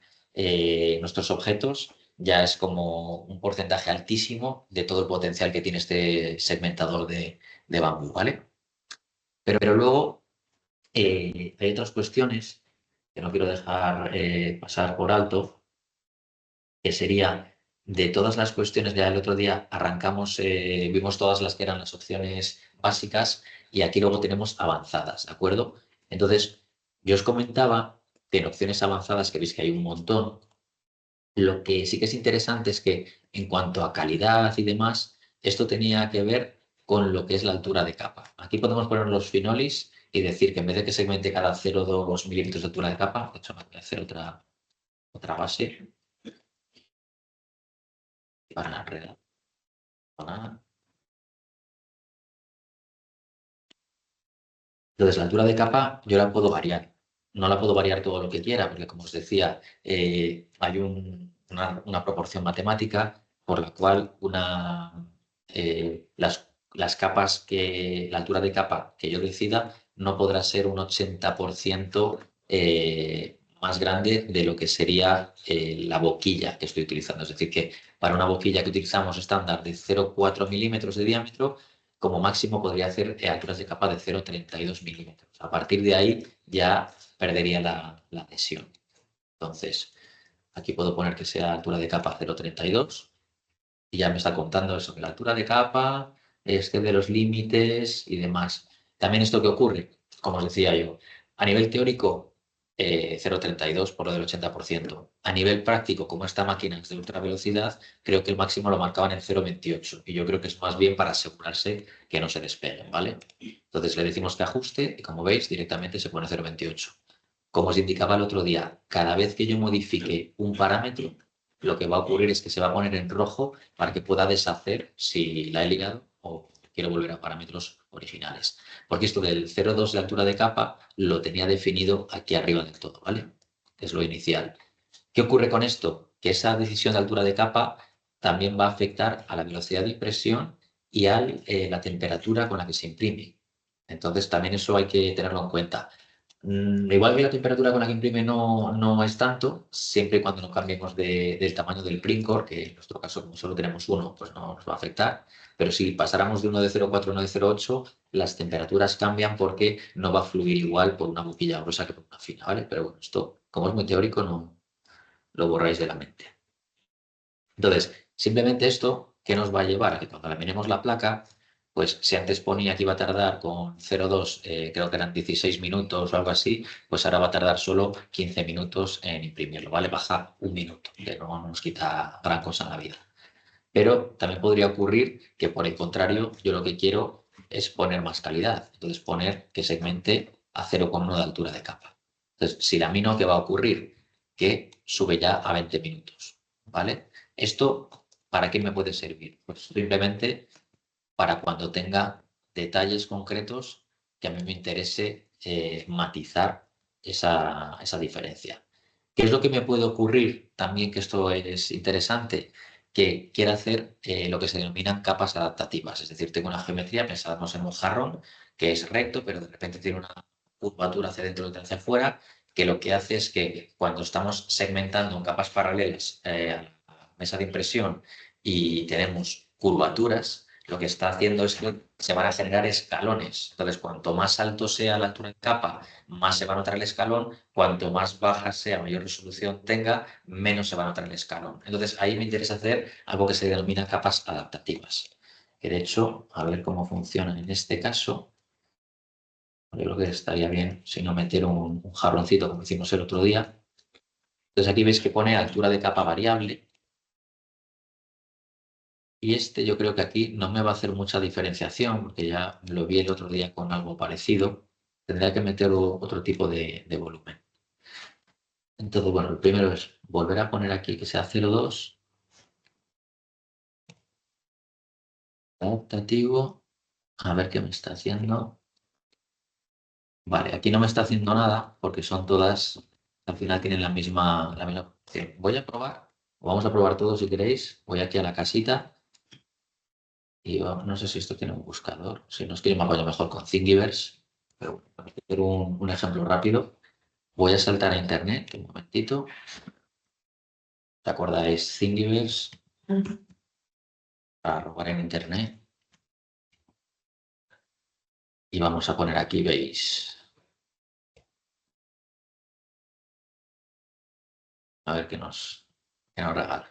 nuestros objetos, ya es como un porcentaje altísimo de todo el potencial que tiene este segmentador de Bamboo, ¿vale? Pero luego hay otras cuestiones que no quiero dejar pasar por alto, que sería de todas las cuestiones, ya el otro día arrancamos, vimos todas las que eran las opciones básicas y aquí luego tenemos avanzadas, ¿de acuerdo? Entonces, yo os comentaba que en opciones avanzadas, que veis que hay un montón, lo que sí que es interesante es que en cuanto a calidad y demás, esto tenía que ver con lo que es la altura de capa. Aquí podemos poner los finolis y decir que en vez de que segmente cada 0,2 milímetros de altura de capa, de hecho, me voy a hacer otra base para enredar. Entonces, la altura de capa yo la puedo variar. No la puedo variar todo lo que quiera, porque como os decía, hay una proporción matemática por la cual las capas la altura de capa que yo decida no podrá ser un 80% más grande de lo que sería la boquilla que estoy utilizando. Es decir, que para una boquilla que utilizamos estándar de 0,4 milímetros de diámetro, como máximo podría hacer alturas de capa de 0,32 milímetros. A partir de ahí ya perdería la adhesión. Entonces, aquí puedo poner que sea altura de capa 0,32 y ya me está contando eso, que la altura de capa excede los límites y demás. También esto que ocurre, como os decía yo, a nivel teórico 0,32 por lo del 80%. A nivel práctico, como esta máquina es de ultra velocidad, creo que el máximo lo marcaban en 0,28 y yo creo que es más bien para asegurarse que no se despeguen, ¿vale? Entonces le decimos que ajuste y como veis directamente se pone 0,28. Como os indicaba el otro día, cada vez que yo modifique un parámetro, lo que va a ocurrir es que se va a poner en rojo para que pueda deshacer si la he ligado o quiero volver a parámetros originales. Porque esto del 0,2 de altura de capa lo tenía definido aquí arriba del todo, ¿vale? Que es lo inicial. ¿Qué ocurre con esto? Que esa decisión de altura de capa también va a afectar a la velocidad de impresión y a la temperatura con la que se imprime. Entonces también eso hay que tenerlo en cuenta. Igual que la temperatura con la que imprime no es tanto, siempre y cuando no cambiemos del tamaño del printer, que en nuestro caso como solo tenemos uno, pues no nos va a afectar. Pero si pasáramos de uno de 0,4 a uno de 0,8, las temperaturas cambian porque no va a fluir igual por una boquilla gruesa que por una fina, ¿vale? Pero bueno, esto, como es muy teórico, no lo borráis de la mente. Entonces, simplemente esto, ¿qué nos va a llevar? A que cuando laminemos la placa, pues si antes ponía que iba a tardar con 0,2, creo que eran 16 minutos o algo así, pues ahora va a tardar solo 15 minutos en imprimirlo, ¿vale? Baja un minuto, que no nos quita gran cosa en la vida. Pero también podría ocurrir que, por el contrario, yo lo que quiero es poner más calidad. Entonces, poner que segmente a 0,1 de altura de capa. Entonces, si lamino, ¿qué va a ocurrir? Que sube ya a 20 minutos, ¿vale? ¿Esto para qué me puede servir? Pues simplemente para cuando tenga detalles concretos que a mí me interese matizar esa diferencia. ¿Qué es lo que me puede ocurrir? También que esto es interesante, que quiera hacer lo que se denominan capas adaptativas. Es decir, tengo una geometría, pensamos en un jarrón que es recto, pero de repente tiene una curvatura hacia dentro y otra hacia afuera, que lo que hace es que cuando estamos segmentando en capas paralelas a la mesa de impresión y tenemos curvaturas, lo que está haciendo es que se van a generar escalones. Entonces, cuanto más alto sea la altura de capa, más se va a notar el escalón. Cuanto más baja sea, mayor resolución tenga, menos se va a notar el escalón. Entonces, ahí me interesa hacer algo que se denomina capas adaptativas. Que de hecho, a ver cómo funcionan en este caso. Yo creo que estaría bien si no meter un jarroncito como hicimos el otro día. Entonces, aquí veis que pone altura de capa variable. Y este yo creo que aquí no me va a hacer mucha diferenciación, porque ya lo vi el otro día con algo parecido. Tendría que meter otro tipo de volumen. Entonces, bueno, el primero es volver a poner aquí que sea 0,2. Adaptativo. A ver qué me está haciendo. Vale, aquí no me está haciendo nada porque son todas, al final tienen la misma opción. Voy a probar, o vamos a probar todos si queréis. Voy aquí a la casita y no sé si esto tiene un buscador. Si no es que yo me apoyo mejor con Thingiverse. Pero bueno, para hacer un ejemplo rápido, voy a saltar a internet, un momentito. ¿Te acordáis? Thingiverse para robar en internet. Y vamos a poner aquí, veis. A ver qué nos regala.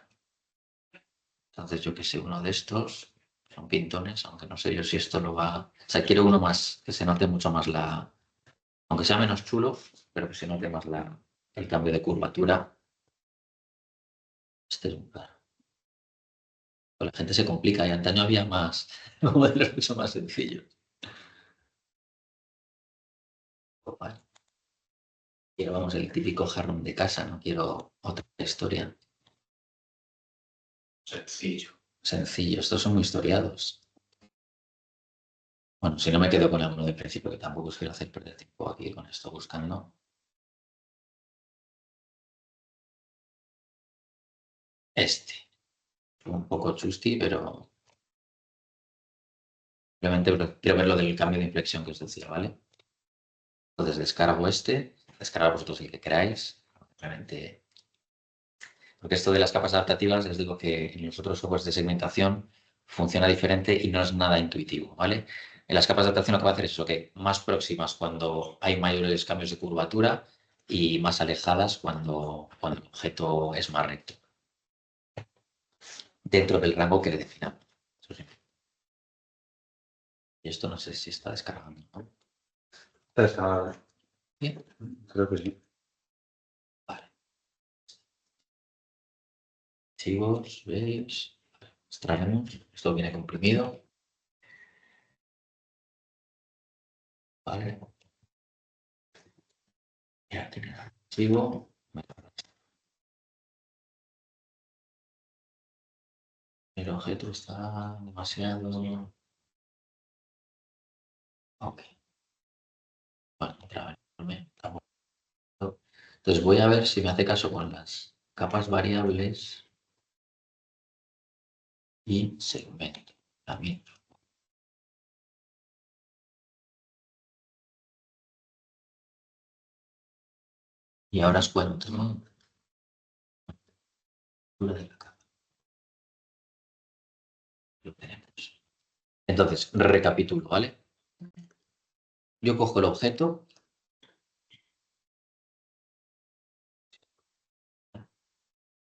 Entonces, yo que sé, uno de estos son pintones, aunque no sé yo si esto lo va. O sea, quiero uno más, que se note mucho más aunque sea menos chulo, pero que se note más el cambio de curvatura. Este es un claro. La gente se complica y antaño había más modelos mucho más sencillos. Vale. Quiero, vamos, el típico jarrón de casa, no quiero otra historia. Sencillo. Sencillo, estos son muy historiados. Bueno, si no me quedo con alguno de principio, que tampoco os quiero hacer perder tiempo aquí con esto buscando. Este. Un poco chusti, pero simplemente quiero ver lo del cambio de inflexión que os decía, ¿vale? Entonces descargo descargar vosotros el que queráis. Realmente, porque esto de las capas adaptativas, les digo que en los otros softwares de segmentación funciona diferente y no es nada intuitivo, ¿vale? En las capas de adaptación lo que va a hacer es eso, que más próximas cuando hay mayores cambios de curvatura y más alejadas cuando el objeto es más recto, dentro del rango que le definamos. Eso sí. Y esto no sé si está descargando, ¿no? Está descargado. Bien. Creo que sí. Vale. Archivos, ¿veis? Extraemos. Esto viene comprimido. Vale. Ya tiene el archivo. El objeto está demasiado... Ok. Bueno, otra vez. Entonces voy a ver si me hace caso con las capas variables y segmento también. Y ahora os cuento lo de la capa. Lo tenemos. Entonces, recapitulo, ¿vale? Yo cojo el objeto,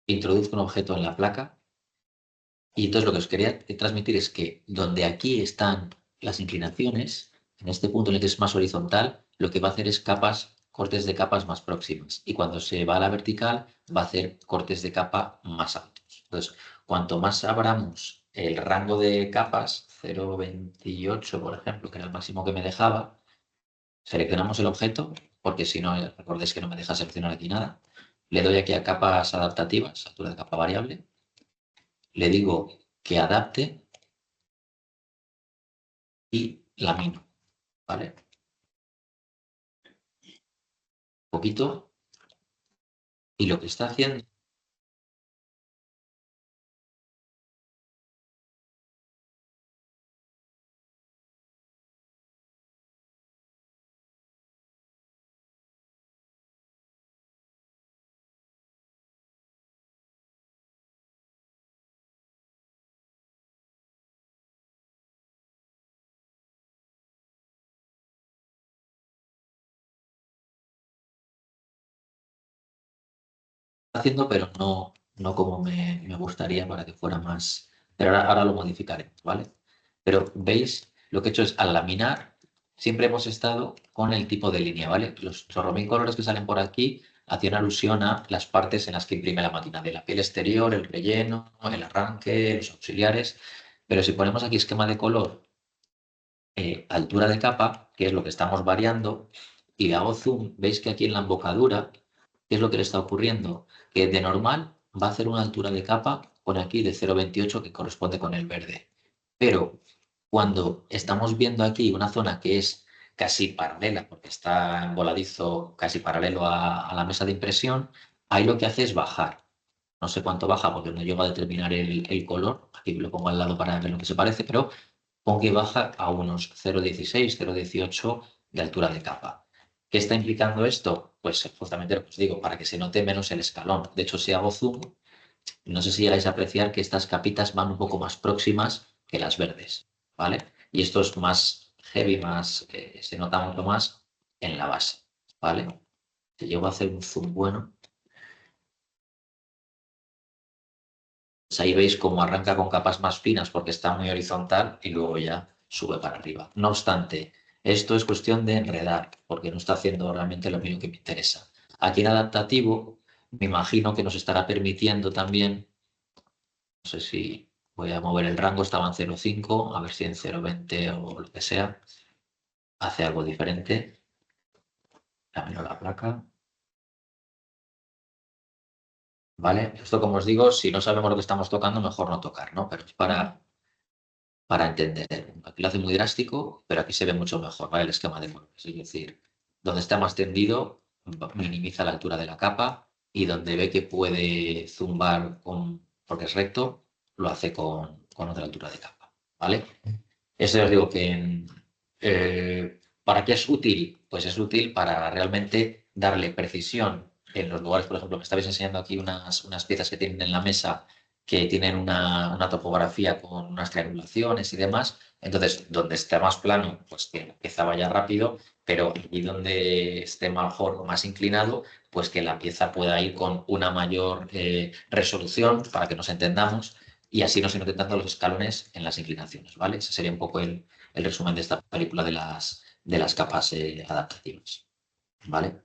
introduzco un objeto en la placa y entonces lo que os quería transmitir es que donde aquí están las inclinaciones, en este punto en el que es más horizontal, lo que va a hacer es cortes de capas más próximas. Y cuando se va a la vertical, va a hacer cortes de capa más altos. Entonces, cuanto más abramos el rango de capas, 0,28 por ejemplo, que era el máximo que me dejaba, seleccionamos el objeto, porque si no, recordéis que no me deja seleccionar aquí nada. Le doy aquí a capas adaptativas, altura de capa variable. Le digo que adapte y lamino, ¿vale? Un poquito. Y lo que está haciendo... haciendo, pero no como me gustaría para que fuera más... Pero ahora lo modificaré, ¿vale? Pero veis, lo que he hecho es al laminar, siempre hemos estado con el tipo de línea, ¿vale? Los chorromil colores que salen por aquí hacían alusión a las partes en las que imprime la máquina, de la piel exterior, el relleno, el arranque, los auxiliares. Pero si ponemos aquí esquema de color, altura de capa, que es lo que estamos variando, y le hago zoom, veis que aquí en la embocadura, ¿qué es lo que le está ocurriendo? Que de normal va a hacer una altura de capa, pone aquí de 0,28 que corresponde con el verde. Pero cuando estamos viendo aquí una zona que es casi paralela, porque está en voladizo casi paralelo a la mesa de impresión, ahí lo que hace es bajar. No sé cuánto baja porque no llego a determinar el color. Aquí lo pongo al lado para ver lo que se parece, pero pongo que baja a unos 0,16, 0,18 de altura de capa. ¿Qué está implicando esto? Pues justamente lo que os digo, para que se note menos el escalón. De hecho, si hago zoom, no sé si llegáis a apreciar que estas capitas van un poco más próximas que las verdes, ¿vale? Y esto es más heavy, se nota mucho más en la base, ¿vale? Si llego a hacer un zoom bueno, pues ahí veis cómo arranca con capas más finas porque está muy horizontal y luego ya sube para arriba. No obstante, esto es cuestión de enredar porque no está haciendo realmente lo mismo que me interesa. Aquí en adaptativo, me imagino que nos estará permitiendo también, no sé si voy a mover el rango, estaba en 0,5, a ver si en 0,20 o lo que sea, hace algo diferente. Dámelo la placa. ¿Vale? Esto, como os digo, si no sabemos lo que estamos tocando, mejor no tocar, ¿no? Pero es para entender. Aquí lo hace muy drástico, pero aquí se ve mucho mejor, ¿vale? El esquema de colores. Es decir, donde está más tendido, minimiza la altura de la capa y donde ve que puede zumbar porque es recto, lo hace con otra altura de capa, ¿vale? Esto os digo que ¿para qué es útil? pues es útil para realmente darle precisión en los lugares. Por ejemplo, me estabais enseñando aquí unas piezas que tienen en la mesa que tienen una topografía con unas triangulaciones y demás. Entonces, donde esté más plano, pues que la pieza vaya rápido, pero y donde esté mejor o más inclinado, pues que la pieza pueda ir con una mayor resolución para que nos entendamos y así nos iremos dando los escalones en las inclinaciones, ¿vale? Ese sería un poco el resumen de esta película de las capas adaptativas, ¿vale?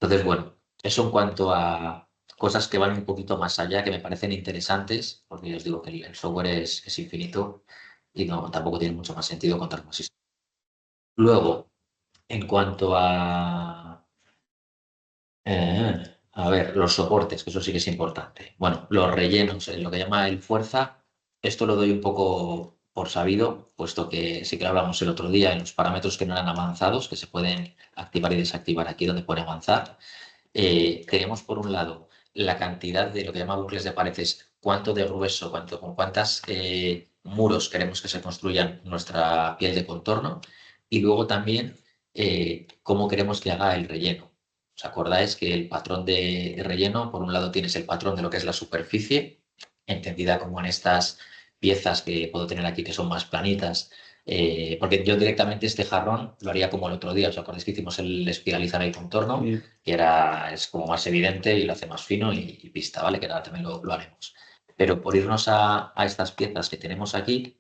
Entonces, bueno, eso en cuanto a cosas que van un poquito más allá, que me parecen interesantes, porque yo os digo que el software es infinito y no, tampoco tiene mucho más sentido contar más historias. Luego, en cuanto a ver, los soportes, que eso sí que es importante. Bueno, los rellenos, lo que llama el fuerza, esto lo doy un poco por sabido, puesto que sí que lo hablamos el otro día en los parámetros que no eran avanzados, que se pueden activar y desactivar aquí donde pone avanzar. Tenemos por un lado la cantidad de lo que llama bucles de paredes, cuánto de grueso, con cuántas muros queremos que se construyan nuestra piel de contorno y luego también cómo queremos que haga el relleno. ¿Os acordáis que el patrón de relleno, por un lado tienes el patrón de lo que es la superficie, entendida como en estas piezas que puedo tener aquí que son más planitas, porque yo directamente este jarrón lo haría como el otro día. ¿Os acordáis que hicimos el espiralizar el contorno? Sí. Que es como más evidente y lo hace más fino y pista, ¿vale? Que ahora también lo haremos. Pero por irnos a estas piezas que tenemos aquí,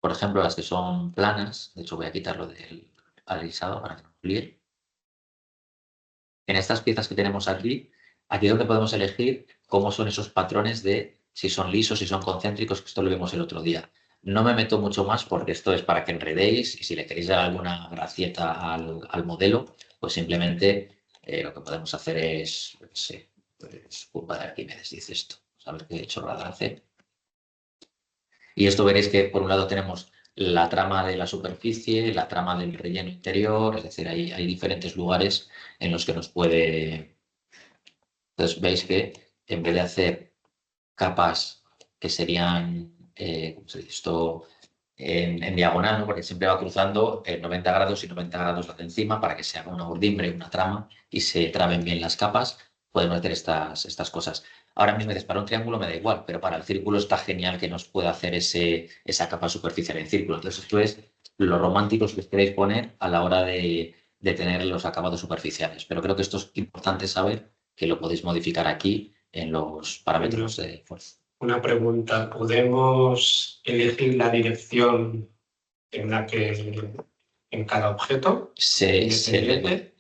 por ejemplo, las que son planas, de hecho voy a quitarlo del alisado para que no fluya. En estas piezas que tenemos aquí es donde podemos elegir cómo son esos patrones de si son lisos, si son concéntricos, que esto lo vimos el otro día. No me meto mucho más porque esto es para que enredéis y si le queréis dar alguna gracieta al modelo, pues simplemente lo que podemos hacer es, yo qué sé, pues culpa de Arquímedes, dice esto. A ver qué chorrada hace. Y esto veréis que por un lado tenemos la trama de la superficie, la trama del relleno interior, es decir, hay diferentes lugares en los que nos puede. Entonces veis que en vez de hacer capas que serían, ¿cómo se dice esto? En diagonal, ¿no? Porque siempre va cruzando 90 grados y 90 grados las de encima para que se haga una urdimbre, una trama y se traben bien las capas. Podemos hacer estas cosas. Ahora mismo dices, para un triángulo me da igual, pero para el círculo está genial que nos pueda hacer esa capa superficial en círculo. Entonces esto es lo románticos que os queréis poner a la hora de tener los acabados superficiales. Pero creo que esto es importante saber que lo podéis modificar aquí en los parámetros de fuerza. Una pregunta, ¿podemos elegir la dirección en la que en cada objeto? Se Independiente.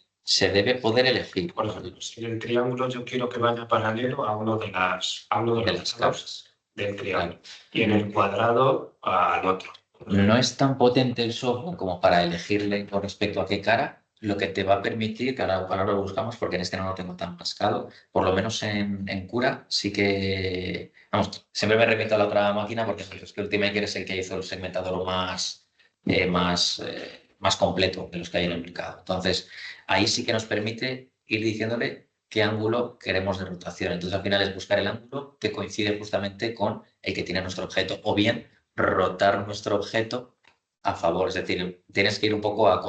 debe poder elegir Por ejemplo, si en el triángulo yo quiero que vaya paralelo a uno de de los las lados capas. del triángulo Claro. y en el cuadrado al otro. No es tan potente el software como para elegirle con respecto a qué cara, lo que te va a permitir, que ahora lo buscamos porque en este no lo tengo tan mascado, por lo menos en Cura sí que, vamos, siempre me remito a la otra máquina porque es que Ultimaker es el que hizo el segmentador más completo de los que hay en el mercado. Entonces, ahí sí que nos permite ir diciéndole qué ángulo queremos de rotación. Entonces, al final es buscar el ángulo que coincide justamente con el que tiene nuestro objeto o bien rotar nuestro objeto a favor, es decir, tienes que ir un poco a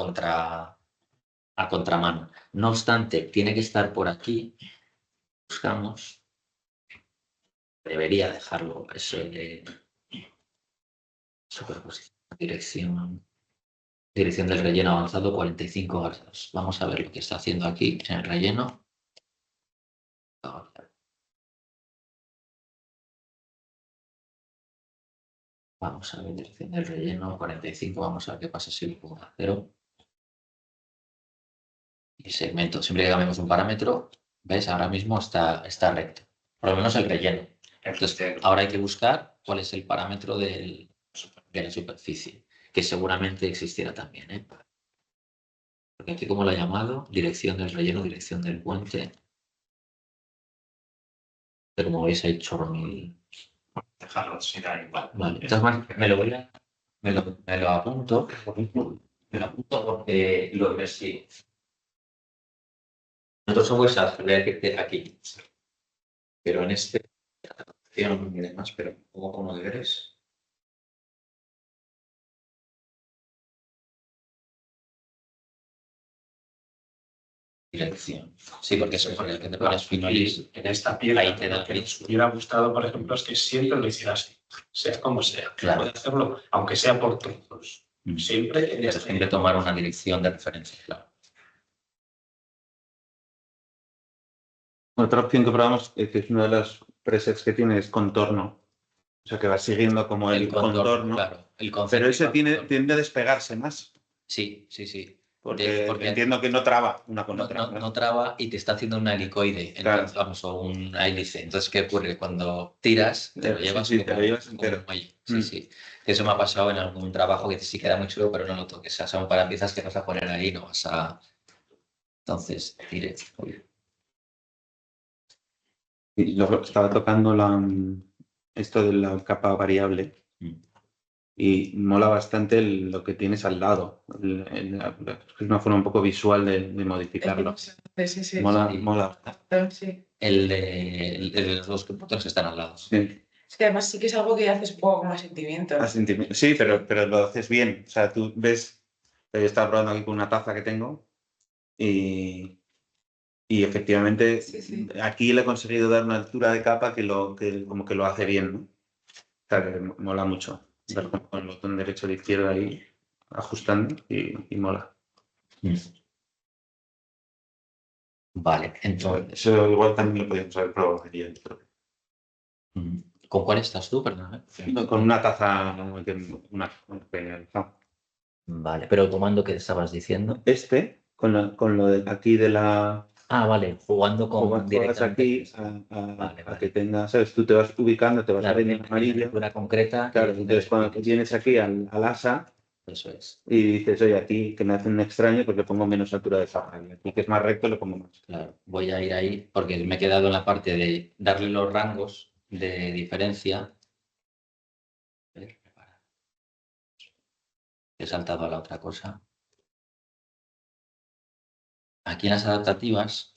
contramano. No obstante, tiene que estar por aquí. Buscamos. Debería dejarlo eso de superposición. Dirección del relleno avanzado 45 grados. Vamos a ver lo que está haciendo aquí en el relleno. Vamos a ver dirección del relleno 45. Vamos a ver qué pasa si lo pongo a 0. Y segmento. Siempre que cambiemos un parámetro, ¿ves? Ahora mismo está recto. Por lo menos el relleno. Entonces, ahora hay que buscar cuál es el parámetro de la superficie, que seguramente existirá también, ¿eh? Porque aquí, como lo he llamado, dirección del relleno, dirección del puente. Pero como veis, hay chorro. Dejarlo así, da igual. Vale, entonces me lo apunto. Me lo apunto porque lo investigo. Nosotros somos voy a decirte aquí, pero en este y demás, pero un poco como deberes. dirección. Sí, porque eso es el que te pones finolis. En esta piedra, Ahí te da lo que gris. nos hubiera gustado, por ejemplo, es que siempre lo hiciera así, sea como sea. Claro. Puede hacerlo, aunque sea por trozos. Siempre en Pero siempre tomar una dirección de referencia, claro. Otra opción que probamos, que es una de las presets que tiene, es contorno. O sea, que va siguiendo como el contorno. Claro. El Pero ese contorno. tiende a despegarse más. Sí, sí, sí. Porque Porque entiendo que no traba una con no, otra. no traba y te está haciendo una helicoide, Claro. entonces, vamos, o un hélice. Entonces, ¿qué ocurre? Cuando tiras, te lo llevas Sí, te lo llevas como entero. un muelle. Sí, sí. Eso me ha pasado en algún trabajo que sí queda muy chulo, pero no lo toques. O sea, son para piezas que vas a poner ahí, no vas a... Entonces, tire. Y luego estaba tocando esto de la capa variable. Y mola bastante lo que tienes al lado. Es una forma un poco visual de modificarlo. Sí. Mola, Sí. mola. Sí. El de los dos puntos que están al lado. Sí. Es que además sí que es algo que haces poco con más sentimiento. Sí, pero lo haces bien. O sea, tú ves, yo estaba probando aquí con una taza que tengo y efectivamente Sí. aquí le he conseguido dar una altura de capa que como que lo hace bien, ¿no? O sea, que mola mucho. Ver con el botón derecho o de izquierda ahí ajustando y mola. Vale, entonces... Eso igual también lo podríamos haber probado ayer. ¿Con cuál estás tú, perdón? No, con una taza, Vale, pero tomando que estabas diciendo. con lo de aquí de la... Ah, vale, jugando con Juegas directamente. aquí Vale. a que tengas, ¿sabes? Tú te vas ubicando, te vas Claro, abriendo en una amarillo. lectura concreta. Claro, entonces cuando vienes aquí al asa Eso es. y dices, oye, aquí que me hace un extraño porque pongo menos altura de capa. Y aquí que es más recto le pongo más. Claro, voy a ir ahí porque me he quedado en la parte de darle los rangos de diferencia. He saltado a la otra cosa. Aquí en las adaptativas,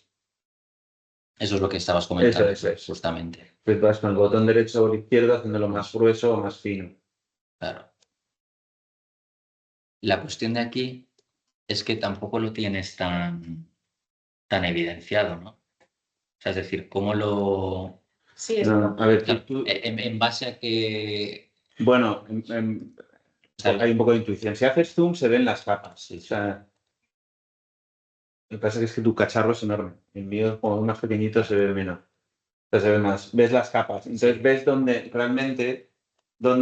eso es lo que estabas comentando. Eso es. Justamente. Pues vas con el botón derecho o el izquierdo haciéndolo más grueso o más fino. Claro. La cuestión de aquí es que tampoco lo tienes tan evidenciado, ¿no? O sea, es decir, ¿cómo lo...? Sí, es No, a ver, Claro, en base a que... bueno, hay un poco de intuición. Si haces zoom, se ven las capas. Sí. O sea, lo que pasa es que tu cacharro es enorme. El mío, como es más pequeñito, se ve menos. O sea, se ve más. Ves las capas. Entonces ves dónde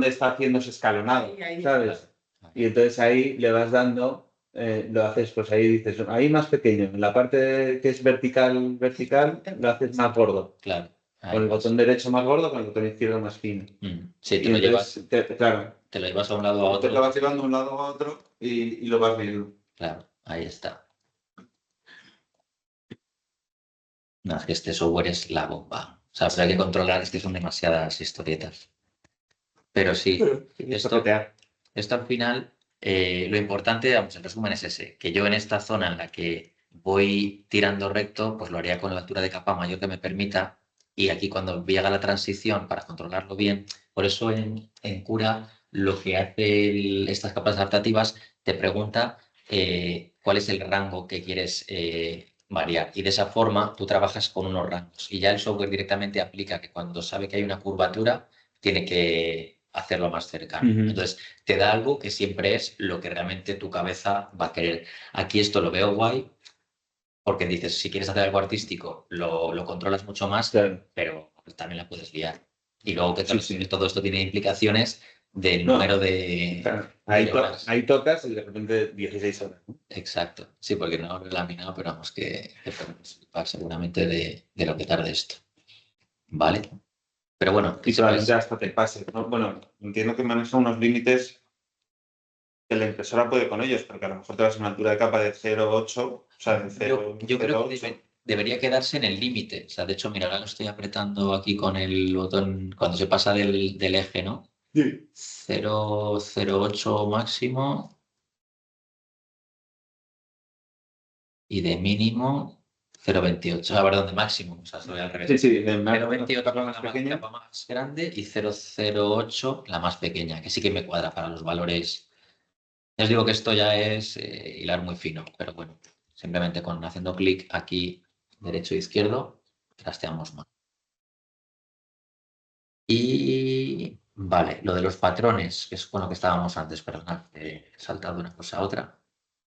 está haciéndose escalonado, Ahí. ¿sabes? Y entonces ahí le vas dando, lo haces, pues ahí dices, ahí más pequeño. En la parte que es vertical, lo haces más gordo. Claro. Con el botón derecho más gordo, con el botón izquierdo más fino. Sí, Y entonces, claro, te lo llevas a un lado a te otro. lo vas llevando de un lado a otro y lo vas viendo. Claro, ahí está. No, es que este software es la bomba. O sea, pero hay que controlar, es que son demasiadas historietas. Pero sí, esto al final, lo importante, vamos, en resumen es ese, que yo en esta zona en la que voy tirando recto, pues lo haría con la altura de capa mayor que me permita. Y aquí cuando llega la transición para controlarlo bien, por eso en Cura lo que hace estas capas adaptativas te pregunta cuál es el rango que quieres variar. Y de esa forma tú trabajas con unos rangos. Y ya el software directamente aplica que cuando sabe que hay una curvatura, tiene que hacerlo más cercano. Entonces, te da algo que siempre es lo que realmente tu cabeza va a querer. Aquí esto lo veo guay, porque dices, si quieres hacer algo artístico, lo controlas mucho más, Claro. pero también la puedes liar. Y luego que Sí. todo esto tiene implicaciones del número de... Claro. de horas. Ahí tocas y de repente 16 horas. ¿No? Exacto. Sí, porque no lo he laminado, pero vamos que podemos flipar seguramente de lo que tarde esto. ¿Vale? Pero bueno, Y probablemente hasta te pase, ¿no? Bueno, entiendo que maneja unos límites que la impresora puede con ellos, porque a lo mejor te vas a una altura de capa de 0,8, o sea, de 0, yo creo que 0,8. debería quedarse en el límite. O sea, de hecho, mira, ahora lo estoy apretando aquí con el botón cuando se pasa del eje, ¿no? Sí. 0,08 máximo y de mínimo 0,28. A ver, ¿dónde máximo? O sea, estoy al revés. Sí, 0,28 la más pequeña. capa más grande y 0,08 la más pequeña, que sí que me cuadra para los valores. Ya os digo que esto ya es hilar muy fino, pero bueno, simplemente haciendo clic aquí, derecho e izquierdo, trasteamos más. Y vale, lo de los patrones, que es con lo que estábamos antes, perdón, he saltado de una cosa a otra.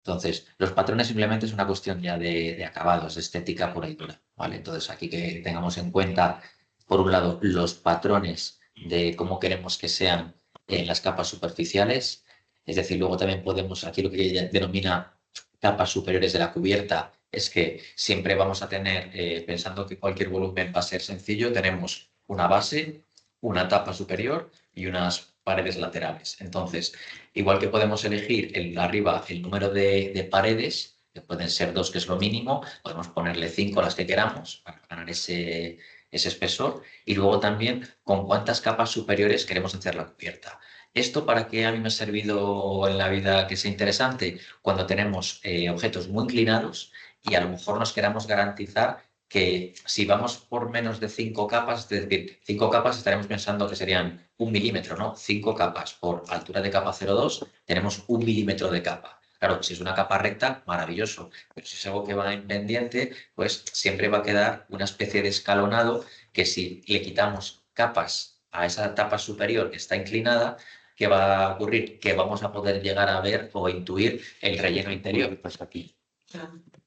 Entonces, los patrones simplemente es una cuestión ya de acabados, de estética pura y dura, ¿vale? Entonces, aquí que tengamos en cuenta, por un lado, los patrones de cómo queremos que sean en las capas superficiales, es decir, luego también podemos, aquí lo que ella denomina capas superiores de la cubierta, es que siempre vamos a tener, pensando que cualquier volumen va a ser sencillo, tenemos una base, una tapa superior y unas paredes laterales. Entonces, igual que podemos elegir arriba el número de paredes, que pueden ser 2, que es lo mínimo, podemos ponerle 5 las que queramos para ganar ese espesor, y luego también con cuántas capas superiores queremos hacer la cubierta. ¿Esto para qué a mí me ha servido en la vida que sea interesante? Cuando tenemos objetos muy inclinados y a lo mejor nos queramos garantizar que si vamos por menos de 5 capas, es decir, 5 capas estaremos pensando que serían 1 milímetro, ¿no? 5 capas por altura de capa 0,2, tenemos 1 milímetro de capa. Claro, si es una capa recta, maravilloso, pero si es algo que va en pendiente, pues siempre va a quedar una especie de escalonado que si le quitamos capas a esa tapa superior que está inclinada, ¿qué va a ocurrir? Que vamos a poder llegar a ver o intuir el relleno interior. Pues aquí.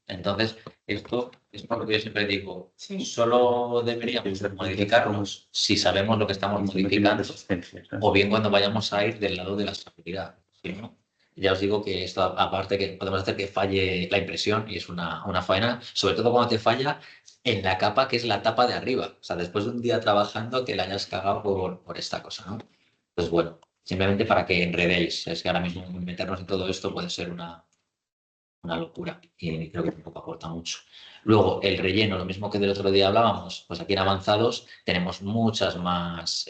Entonces, esto es por lo que yo siempre digo, Sí. solo deberíamos modificarlos si sabemos lo que estamos modificando, o bien cuando vayamos a ir del lado de la seguridad. Si no, ya os digo que esto, aparte que podemos hacer que falle la impresión, y es una faena, sobre todo cuando te falla en la capa que es la tapa de arriba. O sea, después de un día trabajando que la hayas cagado por esta cosa, ¿no? Pues bueno, simplemente para que enredéis. Es que ahora mismo meternos en todo esto puede ser una locura y creo que tampoco aporta mucho. Luego, el relleno, lo mismo que del otro día hablábamos, pues aquí en avanzados tenemos muchas más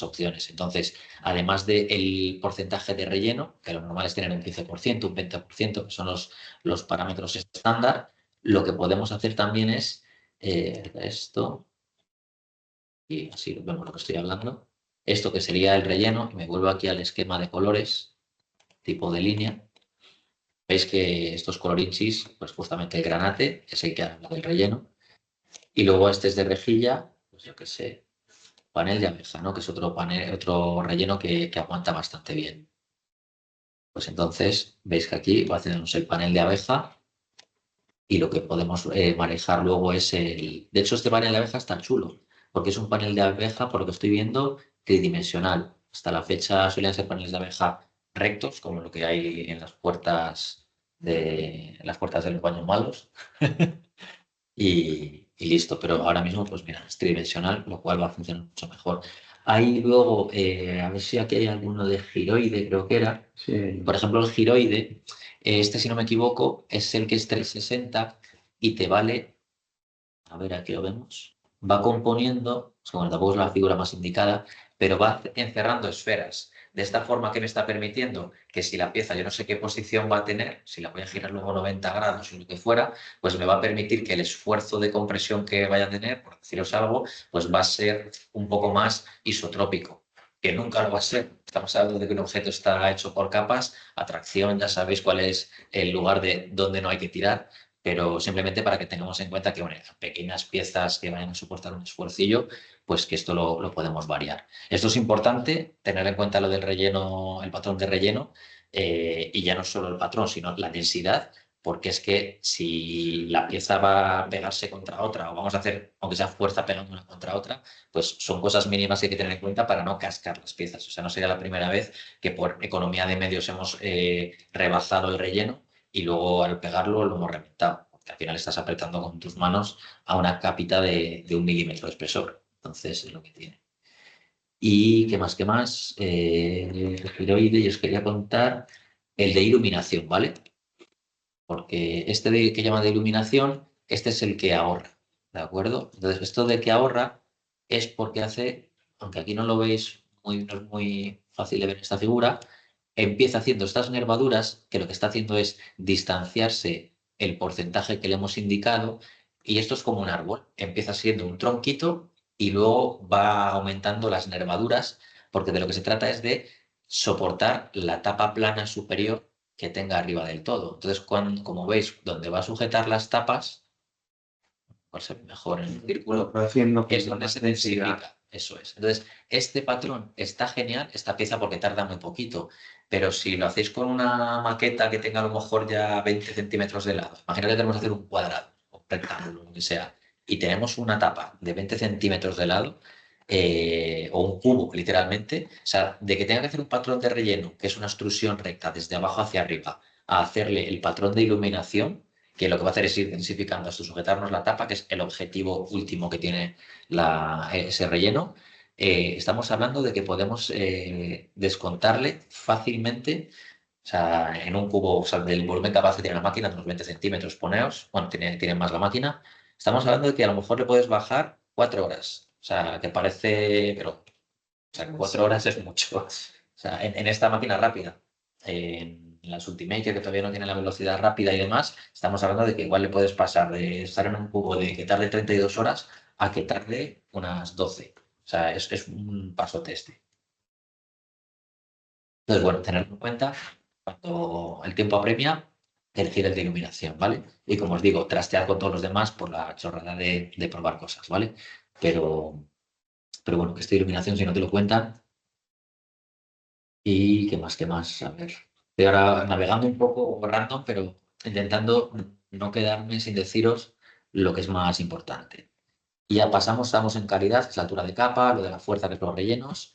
opciones. Entonces, además del porcentaje de relleno, que lo normal es tener un 15%, un 20%, que son los parámetros estándar, lo que podemos hacer también es esto, y así vemos lo que estoy hablando, esto que sería el relleno, y me vuelvo aquí al esquema de colores, tipo de línea. Veis que estos colorinchis, pues justamente el granate es el que habla del relleno. Y luego este es de rejilla, pues yo qué sé, panel de abeja, ¿no? Que es otro relleno que aguanta bastante bien. Pues entonces, veis que aquí va a tenernos el panel de abeja y lo que podemos manejar luego es el... De hecho, este panel de abeja está chulo, porque es un panel de abeja, por lo que estoy viendo, tridimensional. Hasta la fecha solían ser paneles de abeja rectos, como lo que hay en las puertas de los baños malos. Y listo, pero ahora mismo, pues mira, es tridimensional, lo cual va a funcionar mucho mejor. Ahí luego, a ver si aquí hay alguno de giroide, creo que era. Sí. Por ejemplo, el giroide, este, si no me equivoco, es el que es 360 y te vale, a ver, aquí lo vemos, va componiendo, bueno, tampoco es la figura más indicada, pero va encerrando esferas. De esta forma que me está permitiendo que si la pieza yo no sé qué posición va a tener, si la voy a girar luego 90 grados o lo que fuera, pues me va a permitir que el esfuerzo de compresión que vaya a tener, por deciros algo, pues va a ser un poco más isotrópico, que nunca lo va a ser. Estamos hablando de que un objeto está hecho por capas, atracción, ya sabéis cuál es el lugar de donde no hay que tirar, pero simplemente para que tengamos en cuenta que bueno, pequeñas piezas que vayan a soportar un esfuercillo, pues que esto lo podemos variar. Esto es importante, tener en cuenta lo del relleno, el patrón de relleno, y ya no solo el patrón, sino la densidad, porque es que si la pieza va a pegarse contra otra o vamos a hacer, aunque sea fuerza pegando una contra otra, pues son cosas mínimas que hay que tener en cuenta para no cascar las piezas. O sea, no sería la primera vez que por economía de medios hemos rebajado el relleno y luego al pegarlo lo hemos reventado, porque al final estás apretando con tus manos a una capita de 1 milímetro de espesor. Entonces es lo que tiene. Y qué más, el giroide, y os quería contar el de iluminación, ¿vale? Porque este que llama de iluminación, este es el que ahorra, ¿de acuerdo? Entonces, esto de que ahorra es porque hace, aunque aquí no lo veis, no es muy fácil de ver esta figura, empieza haciendo estas nervaduras que lo que está haciendo es distanciarse el porcentaje que le hemos indicado, y esto es como un árbol, empieza siendo un tronquito y luego va aumentando las nervaduras, porque de lo que se trata es de soportar la tapa plana superior que tenga arriba del todo. Entonces, como veis, donde va a sujetar las tapas, por ser mejor en el círculo, Va haciendo es donde más se densidad. densifica. Eso es. Entonces, este patrón está genial, esta pieza, porque tarda muy poquito. Pero si lo hacéis con una maqueta que tenga a lo mejor ya 20 centímetros de lado, imagínate que tenemos que hacer un cuadrado o un rectángulo, lo que sea, y tenemos una tapa de 20 centímetros de lado, o un cubo, literalmente, o sea, de que tenga que hacer un patrón de relleno, que es una extrusión recta desde abajo hacia arriba, a hacerle el patrón de iluminación, que lo que va a hacer es ir densificando hasta sujetarnos la tapa, que es el objetivo último que tiene ese relleno. Estamos hablando de que podemos descontarle fácilmente, o sea, en un cubo, o sea, del volumen capaz que tiene la máquina, de unos 20 centímetros, poneos, bueno, tiene más la máquina, estamos hablando de que a lo mejor le puedes bajar 4 horas, o sea, que parece, pero, o sea, 4 horas es mucho, o sea, en esta máquina rápida. En las Ultimaker, que todavía no tienen la velocidad rápida y demás, estamos hablando de que igual le puedes pasar de estar en un cubo de que tarde 32 horas a que tarde unas 12. O sea, es un pasote este. Entonces, bueno, tenerlo en cuenta cuando el tiempo apremia, elegir el de iluminación, ¿vale? Y como os digo, trastear con todos los demás por la chorrada de probar cosas, ¿vale? Pero, pero bueno, que esta iluminación, si no te lo cuentan. ¿Y qué más? ¿Qué más? A ver. Estoy ahora navegando un poco random, pero intentando no quedarme sin deciros lo que es más importante. Y ya pasamos, estamos en calidad, que es la altura de capa, lo de la fuerza, que es los rellenos,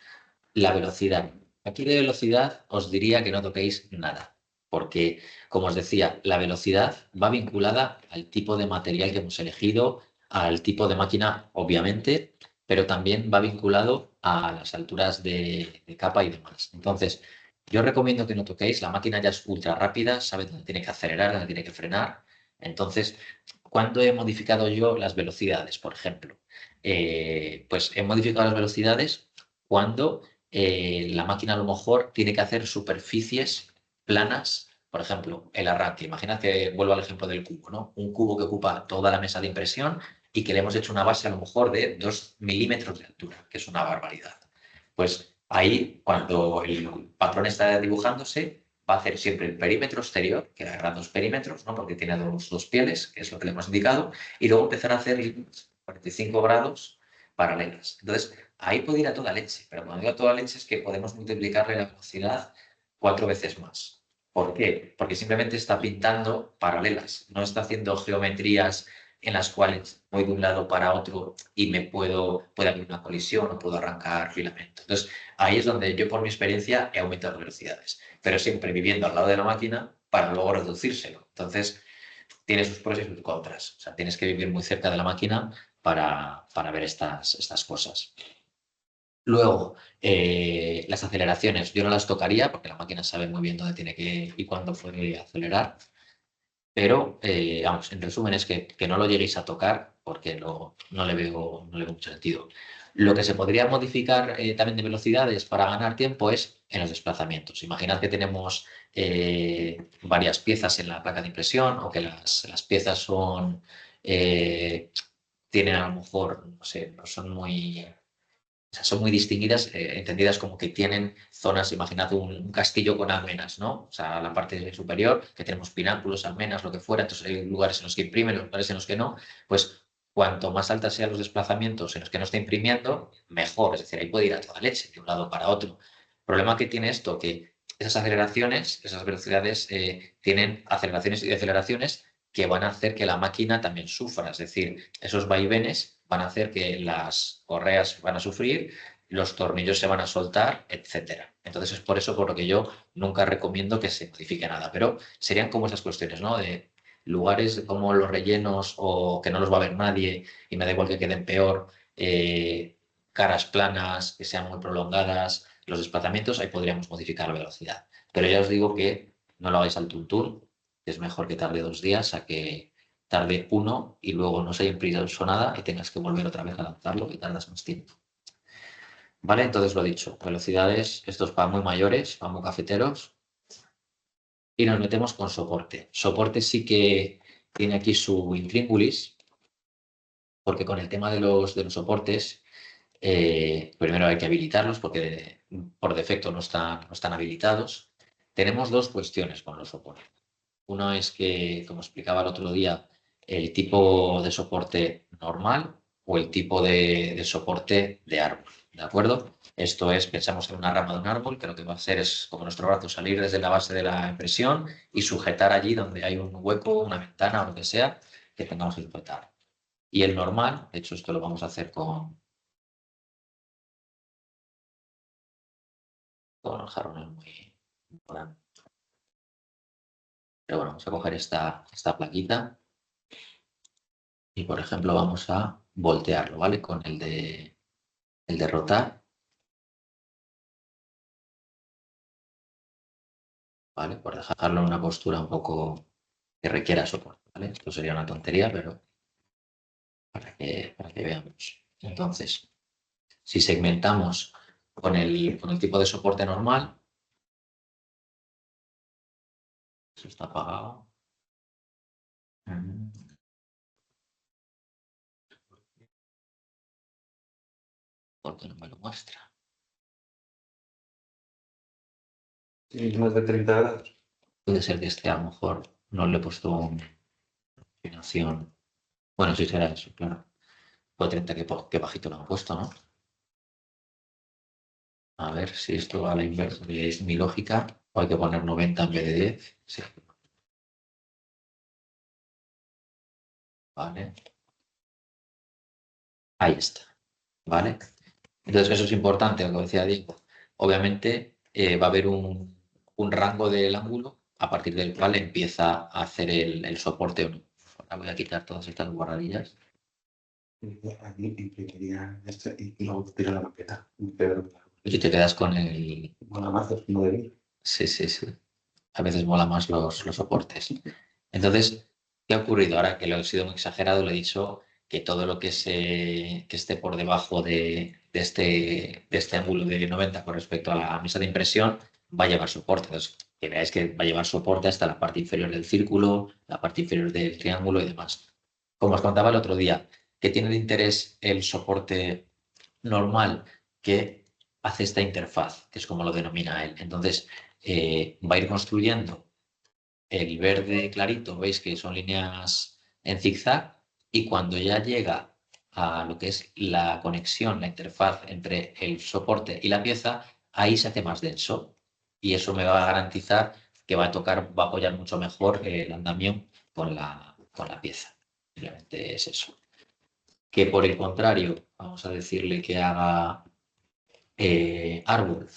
la velocidad. Aquí de velocidad os diría que no toquéis nada, porque, como os decía, la velocidad va vinculada al tipo de material que hemos elegido, al tipo de máquina, obviamente, pero también va vinculado a las alturas de capa y demás. Entonces, yo recomiendo que no toquéis, la máquina ya es ultra rápida, sabe dónde tiene que acelerar, dónde tiene que frenar. Entonces, ¿cuándo he modificado yo las velocidades, por ejemplo? Pues he modificado las velocidades cuando la máquina a lo mejor tiene que hacer superficies planas, por ejemplo, el arranque. Imagina que vuelvo al ejemplo del cubo, ¿no? Un cubo que ocupa toda la mesa de impresión y que le hemos hecho una base a lo mejor de 2 milímetros de altura, que es una barbaridad. Pues ahí, cuando el patrón está dibujándose, va a hacer siempre el perímetro exterior, que hará 2 perímetros, ¿no? Porque tiene dos pieles, que es lo que le hemos indicado, y luego empezar a hacer 45 grados paralelas. Entonces, ahí puede ir a toda leche, pero cuando digo a toda leche es que podemos multiplicarle la velocidad 4 veces más. ¿Por qué? Porque simplemente está pintando paralelas, no está haciendo geometrías en las cuales voy de un lado para otro y puede haber una colisión o puedo arrancar filamento. Entonces, ahí es donde yo, por mi experiencia, he aumentado las velocidades, pero siempre viviendo al lado de la máquina para luego reducírselo. Entonces, tiene sus pros y sus contras. O sea, tienes que vivir muy cerca de la máquina para ver estas cosas. Luego, las aceleraciones, yo no las tocaría porque la máquina sabe muy bien dónde tiene que y cuándo puede acelerar, pero, vamos, en resumen es que no lo lleguéis a tocar porque no le veo mucho sentido. Lo que se podría modificar también de velocidades para ganar tiempo es en los desplazamientos. Imaginad que tenemos varias piezas en la placa de impresión o que las piezas tienen a lo mejor, no sé, no son muy, o sea, son muy distinguidas, entendidas como que tienen zonas, imaginad un castillo con almenas, ¿no? O sea, la parte superior, que tenemos pináculos, almenas, lo que fuera, entonces hay lugares en los que imprimen, lugares en los que no, pues cuanto más altas sean los desplazamientos en los que no está imprimiendo, mejor, es decir, ahí puede ir a toda leche, de un lado para otro. El problema que tiene esto, que esas aceleraciones, esas velocidades, tienen aceleraciones y deceleraciones que van a hacer que la máquina también sufra, es decir, esos vaivenes van a hacer que las correas van a sufrir, los tornillos se van a soltar, etcétera. Entonces es por eso por lo que yo nunca recomiendo que se modifique nada, pero serían como esas cuestiones, ¿no? De lugares como los rellenos o que no los va a ver nadie y me da igual que queden peor, caras planas, que sean muy prolongadas, los desplazamientos, ahí podríamos modificar la velocidad. Pero ya os digo que no lo hagáis al tuntún, que es mejor que tarde 2 días a que tarde uno y luego no se haya impreso nada y tengas que volver otra vez a adaptarlo y tardas más tiempo. ¿Vale? Entonces lo dicho, velocidades, estos para muy mayores, para muy cafeteros. Y nos metemos con soporte. Soporte sí que tiene aquí su intríngulis, porque con el tema de los soportes, primero hay que habilitarlos porque por defecto no están habilitados. tenemos dos cuestiones con los soportes. Uno es que, como explicaba el otro día, el tipo de soporte normal o el tipo de soporte de árbol, ¿de acuerdo? Esto es, pensamos en una rama de un árbol, que lo que va a hacer es, como nuestro brazo, salir desde la base de la impresión y sujetar allí donde hay un hueco, una ventana o lo que sea, que tengamos que sujetar. Y el normal, de hecho esto lo vamos a hacer con los jarrones muy grandes. Pero bueno, vamos a coger esta plaquita y, por ejemplo, vamos a voltearlo, ¿vale? Con el de rotar, ¿vale? Por dejarlo en una postura un poco que requiera soporte, ¿vale? Esto sería una tontería, pero para que veamos. Entonces, si segmentamos con el tipo de soporte normal, eso está apagado. Porque no me lo muestra. Sí, más de 30 grados. Puede ser que este a lo mejor no le he puesto una combinación. Bueno, sí será eso, claro. Pues 30 que bajito lo han puesto, ¿no? A ver si esto va a la inversa es mi lógica. O hay que poner 90 en vez de 10. Sí. Vale. Ahí está. ¿Vale? Entonces, eso es importante, lo que decía Diego. Obviamente, va a haber un rango del ángulo a partir del cual empieza a hacer el soporte o no. Ahora voy a quitar todas estas guarradillas. Aquí imprimiría esto y luego tiro la maqueta. Pero Y te quedas con el... mola más es como de Sí, sí, sí. A veces mola más los soportes. Entonces, ¿qué ha ocurrido? Ahora que lo he sido muy exagerado, le he dicho que todo lo que esté por debajo de este ángulo de 90 con respecto a la mesa de impresión va a llevar soporte. Entonces, que veáis que va a llevar soporte hasta la parte inferior del círculo, la parte inferior del triángulo y demás. Como os contaba el otro día, ¿qué tiene de interés el soporte normal? Que hace esta interfaz, que es como lo denomina él. Entonces, va a ir construyendo el verde clarito, veis que son líneas en zigzag, y cuando ya llega a lo que es la conexión, la interfaz entre el soporte y la pieza, ahí se hace más denso y eso me va a garantizar que va a apoyar mucho mejor el andamio con la pieza. Simplemente es eso. Que por el contrario, vamos a decirle que haga árbol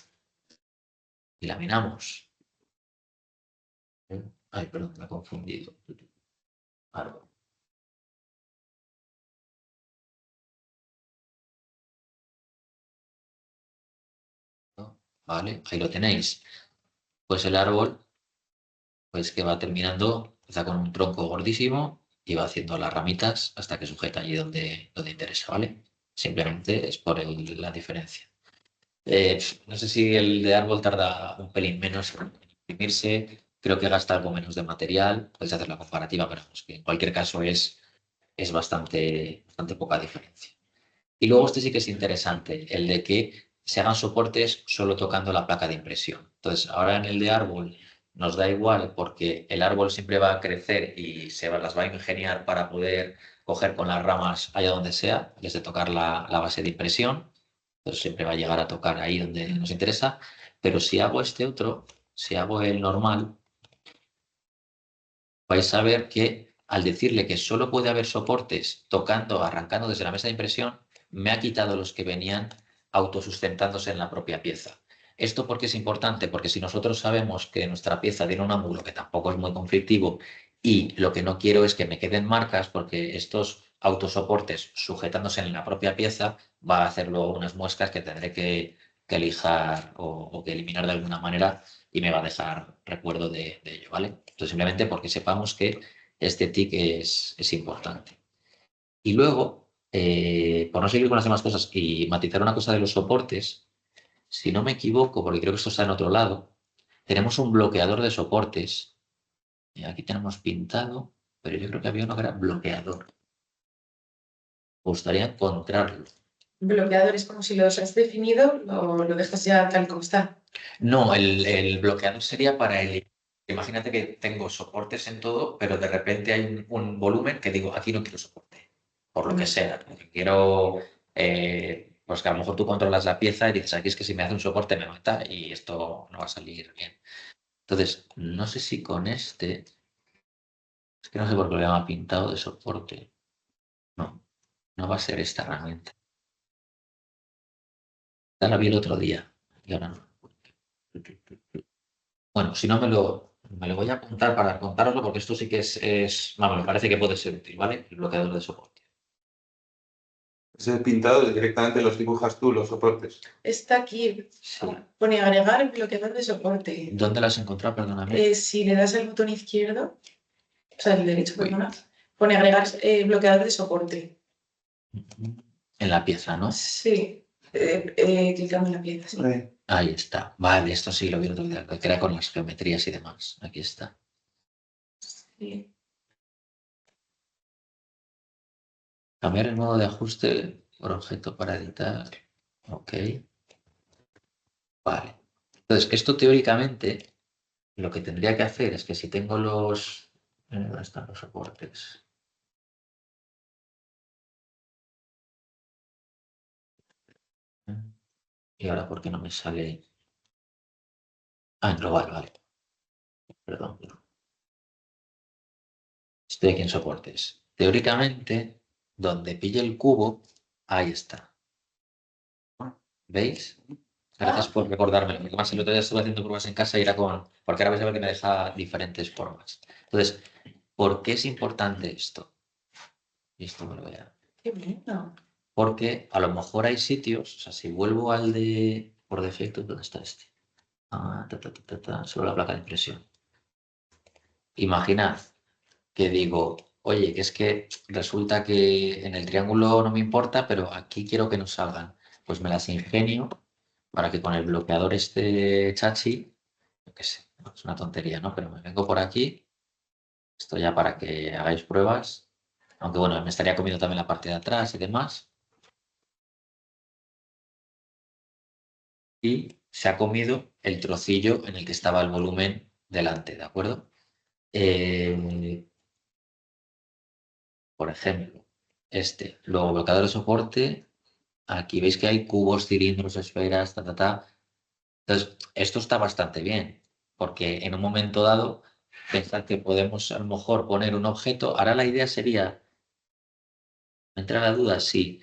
y laminamos. Ay, perdón, me he confundido. Árbol. ¿No? ¿Vale? Ahí lo tenéis. Pues el árbol, pues que va terminando, empieza con un tronco gordísimo y va haciendo las ramitas hasta que sujeta allí donde interesa, ¿vale? Simplemente es por la diferencia. No sé si el de árbol tarda un pelín menos en imprimirse, creo que gasta algo menos de material, podéis hacer la comparativa, pero vamos, que en cualquier caso es bastante poca diferencia. Y luego este sí que es interesante, el de que se hagan soportes solo tocando la placa de impresión. Entonces, ahora en el de árbol nos da igual porque el árbol siempre va a crecer y las va a ingeniar para poder coger con las ramas allá donde sea, desde tocar la base de impresión. Entonces siempre va a llegar a tocar ahí donde nos interesa. Pero si hago este otro, si hago el normal, vais a ver que al decirle que solo puede haber soportes arrancando desde la mesa de impresión, me ha quitado los que venían autosustentándose en la propia pieza. ¿Esto por qué es importante? Porque si nosotros sabemos que nuestra pieza tiene un ángulo que tampoco es muy conflictivo y lo que no quiero es que me queden marcas porque estos autosoportes sujetándose en la propia pieza va a hacer luego unas muescas que tendré que lijar o que eliminar de alguna manera y me va a dejar recuerdo de ello, ¿vale? Entonces, simplemente porque sepamos que este TIC es importante. Y luego, por no seguir con las demás cosas y matizar una cosa de los soportes, si no me equivoco, porque creo que esto está en otro lado, tenemos un bloqueador de soportes. Aquí tenemos pintado, pero yo creo que había uno que era bloqueador. Me gustaría encontrarlo. Bloqueador es como si los has definido o lo dejas ya tal como está. No, el bloqueador sería para el... Imagínate que tengo soportes en todo, pero de repente hay un volumen que digo, aquí no quiero soporte, por lo que sea. Porque quiero, pues que a lo mejor tú controlas la pieza y dices, aquí es que si me hace un soporte me mata y esto no va a salir bien. Entonces, no sé si con este, es que no sé por qué lo llama pintado de soporte. No, no va a ser esta herramienta. Ya la vi el otro día y ahora no. Bueno, si no me lo voy a apuntar para contároslo porque esto sí que vamos, me parece que puede ser útil, ¿vale? El bloqueador de soporte. Ese pintado directamente los dibujas tú, los soportes. Está aquí. Sí. Pone agregar bloqueador de soporte. ¿Dónde lo has encontrado? Perdóname. Si le das el botón izquierdo, o sea, el derecho, Uy. perdona, pone agregar bloqueador de soporte. En la pieza, ¿no? Sí, clicando en la pieza. Sí. Ahí está. Vale, esto sí lo vi el otro día, que era con las geometrías y demás. Aquí está. Sí. Cambiar el modo de ajuste por objeto para editar. Ok. Vale. Entonces, esto teóricamente lo que tendría que hacer es que si tengo los... ¿Dónde están los soportes? Y ahora, ¿por qué no me sale? Ah, en global, vale. Perdón. Estoy aquí en soportes. Teóricamente, donde pille el cubo, ahí está. ¿Veis? Gracias por recordármelo. Porque más el otro día estuve haciendo pruebas en casa y era con... Porque ahora vais a ver que me deja diferentes formas. Entonces, ¿por qué es importante esto? Y esto me lo voy a... Qué bueno. Porque a lo mejor hay sitios, o sea, si vuelvo al de... Por defecto, ¿dónde está este? Solo la placa de impresión. Imaginad que digo, oye, que es que resulta que en el triángulo no me importa, pero aquí quiero que nos salgan. Pues me las ingenio para que con el bloqueador este chachi, yo qué sé, es una tontería, ¿no? Pero me vengo por aquí, esto ya para que hagáis pruebas, aunque bueno, me estaría comiendo también la parte de atrás y demás. Y se ha comido el trocillo en el que estaba el volumen delante, ¿de acuerdo? Eh, por ejemplo, este, luego bloqueador de soporte. Aquí veis que hay cubos, cilindros, esferas, ta, ta, ta. Entonces, esto está bastante bien, porque en un momento dado, pensad que podemos a lo mejor poner un objeto. Ahora la idea sería, me entra la duda si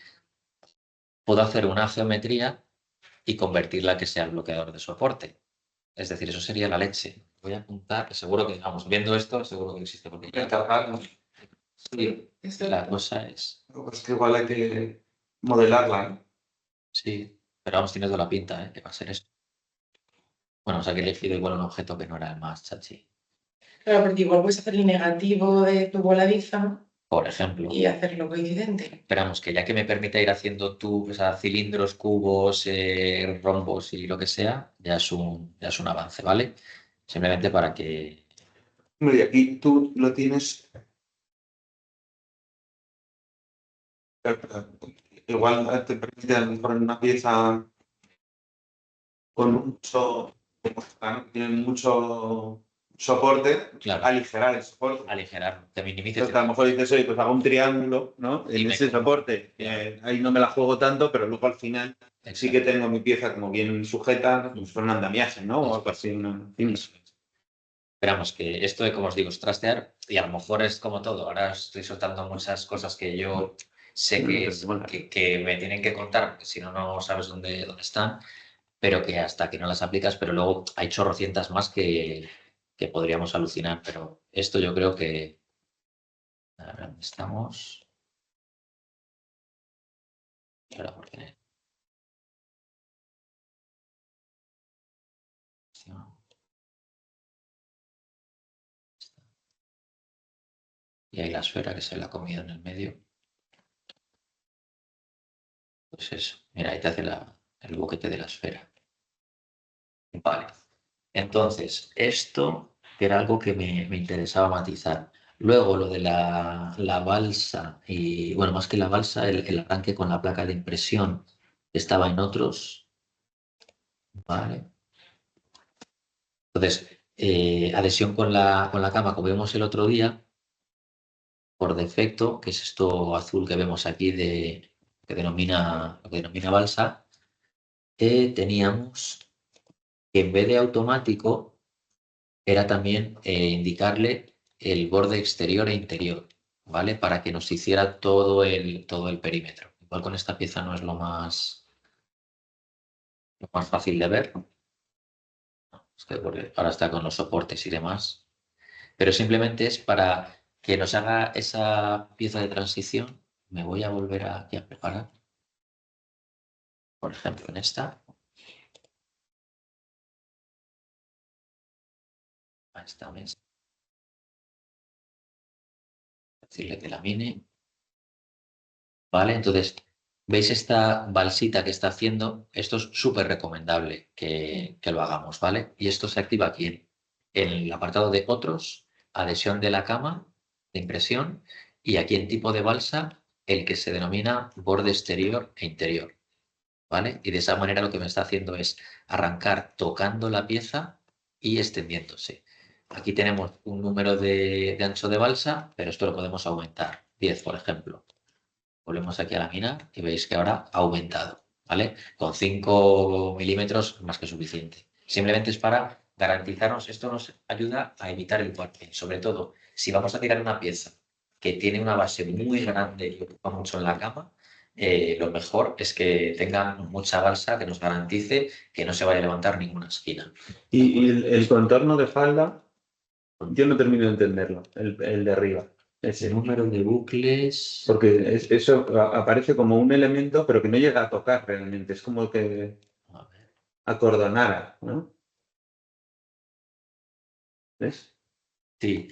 puedo hacer una geometría y convertirla a que sea el bloqueador de soporte. Es decir, eso sería la leche. Voy a apuntar, que seguro que, vamos, viendo esto, seguro que existe. Porque ya... Encajar, ¿no? Sí, la cosa es... Pues que igual hay que modelarla, ¿no? Sí, pero vamos, tiene toda la pinta, ¿eh? Que va a ser esto. Bueno, o sea que he elegido igual un objeto que no era el más chachi. Claro, porque igual puedes hacer el negativo de tu voladiza Por ejemplo. y hacerlo coincidente. Esperamos que ya que me permita ir haciendo o sea, cilindros, cubos, rombos y lo que sea, ya es un avance, ¿vale? Simplemente para que... Hombre, y aquí tú lo tienes. Igual te permite a lo mejor en una pieza con mucho, ¿no? Que tiene mucho soporte, Claro. aligerar el soporte. Aligerar, que minimices... Entonces, a lo mejor dices, oye, pues hago un triángulo, ¿no? Y En me ese como. soporte. Claro. Ahí no me la juego tanto, pero luego al final sí que Exacto. tengo mi pieza como bien sujeta, como si fuera un andamiaje, ¿no? O algo así. Eso es. Esperamos que esto de, como os digo, es trastear y a lo mejor es como todo. Ahora estoy soltando muchas cosas que yo sé que me tienen que contar, porque si no, no sabes dónde están, pero que hasta que no las aplicas, pero luego hay chorrocientas más que podríamos alucinar. Pero esto yo creo que... A ver, ¿dónde estamos? ¿Y ahora por qué? Y ahí la esfera que se la ha comido en el medio. Pues eso. Mira, ahí te hace el boquete de la esfera. Vale. Entonces, esto que era algo que me interesaba matizar. Luego, lo de la balsa, y bueno, más que la balsa, el arranque con la placa de impresión estaba en otros. Vale. Entonces, adhesión con la cama, como vimos el otro día, por defecto, que es esto azul que vemos aquí lo que denomina balsa, teníamos que en vez de automático era también indicarle el borde exterior e interior, ¿vale? Para que nos hiciera todo el perímetro. Igual con esta pieza no es lo más fácil de ver. Es que porque ahora está con los soportes y demás. Pero simplemente es para que nos haga esa pieza de transición. Me voy a volver aquí a preparar. Por ejemplo, en esta. A esta mesa. Decirle que lamine. ¿Vale? Entonces, ¿veis esta balsita que está haciendo? Esto es súper recomendable que lo hagamos, ¿vale? Y esto se activa aquí en el apartado de otros, adhesión de la cama, de impresión, y aquí en tipo de balsa, el que se denomina borde exterior e interior, ¿vale? Y de esa manera lo que me está haciendo es arrancar tocando la pieza y extendiéndose. Aquí tenemos un número de ancho de balsa, pero esto lo podemos aumentar, 10, por ejemplo. Volvemos aquí a laminar y veis que ahora ha aumentado, ¿vale? Con 5 milímetros más que suficiente. Simplemente es para garantizarnos, esto nos ayuda a evitar el warping. Sobre todo, si vamos a tirar una pieza que tiene una base muy grande y ocupa mucho en la cama, lo mejor es que tenga mucha balsa que nos garantice que no se vaya a levantar ninguna esquina. Y el contorno de falda, yo no termino de entenderlo, el de arriba. Ese. Número de bucles. Porque eso aparece como un elemento, pero que no llega a tocar realmente. Es como que A ver. acordonara, ¿no? ¿Ves? Sí,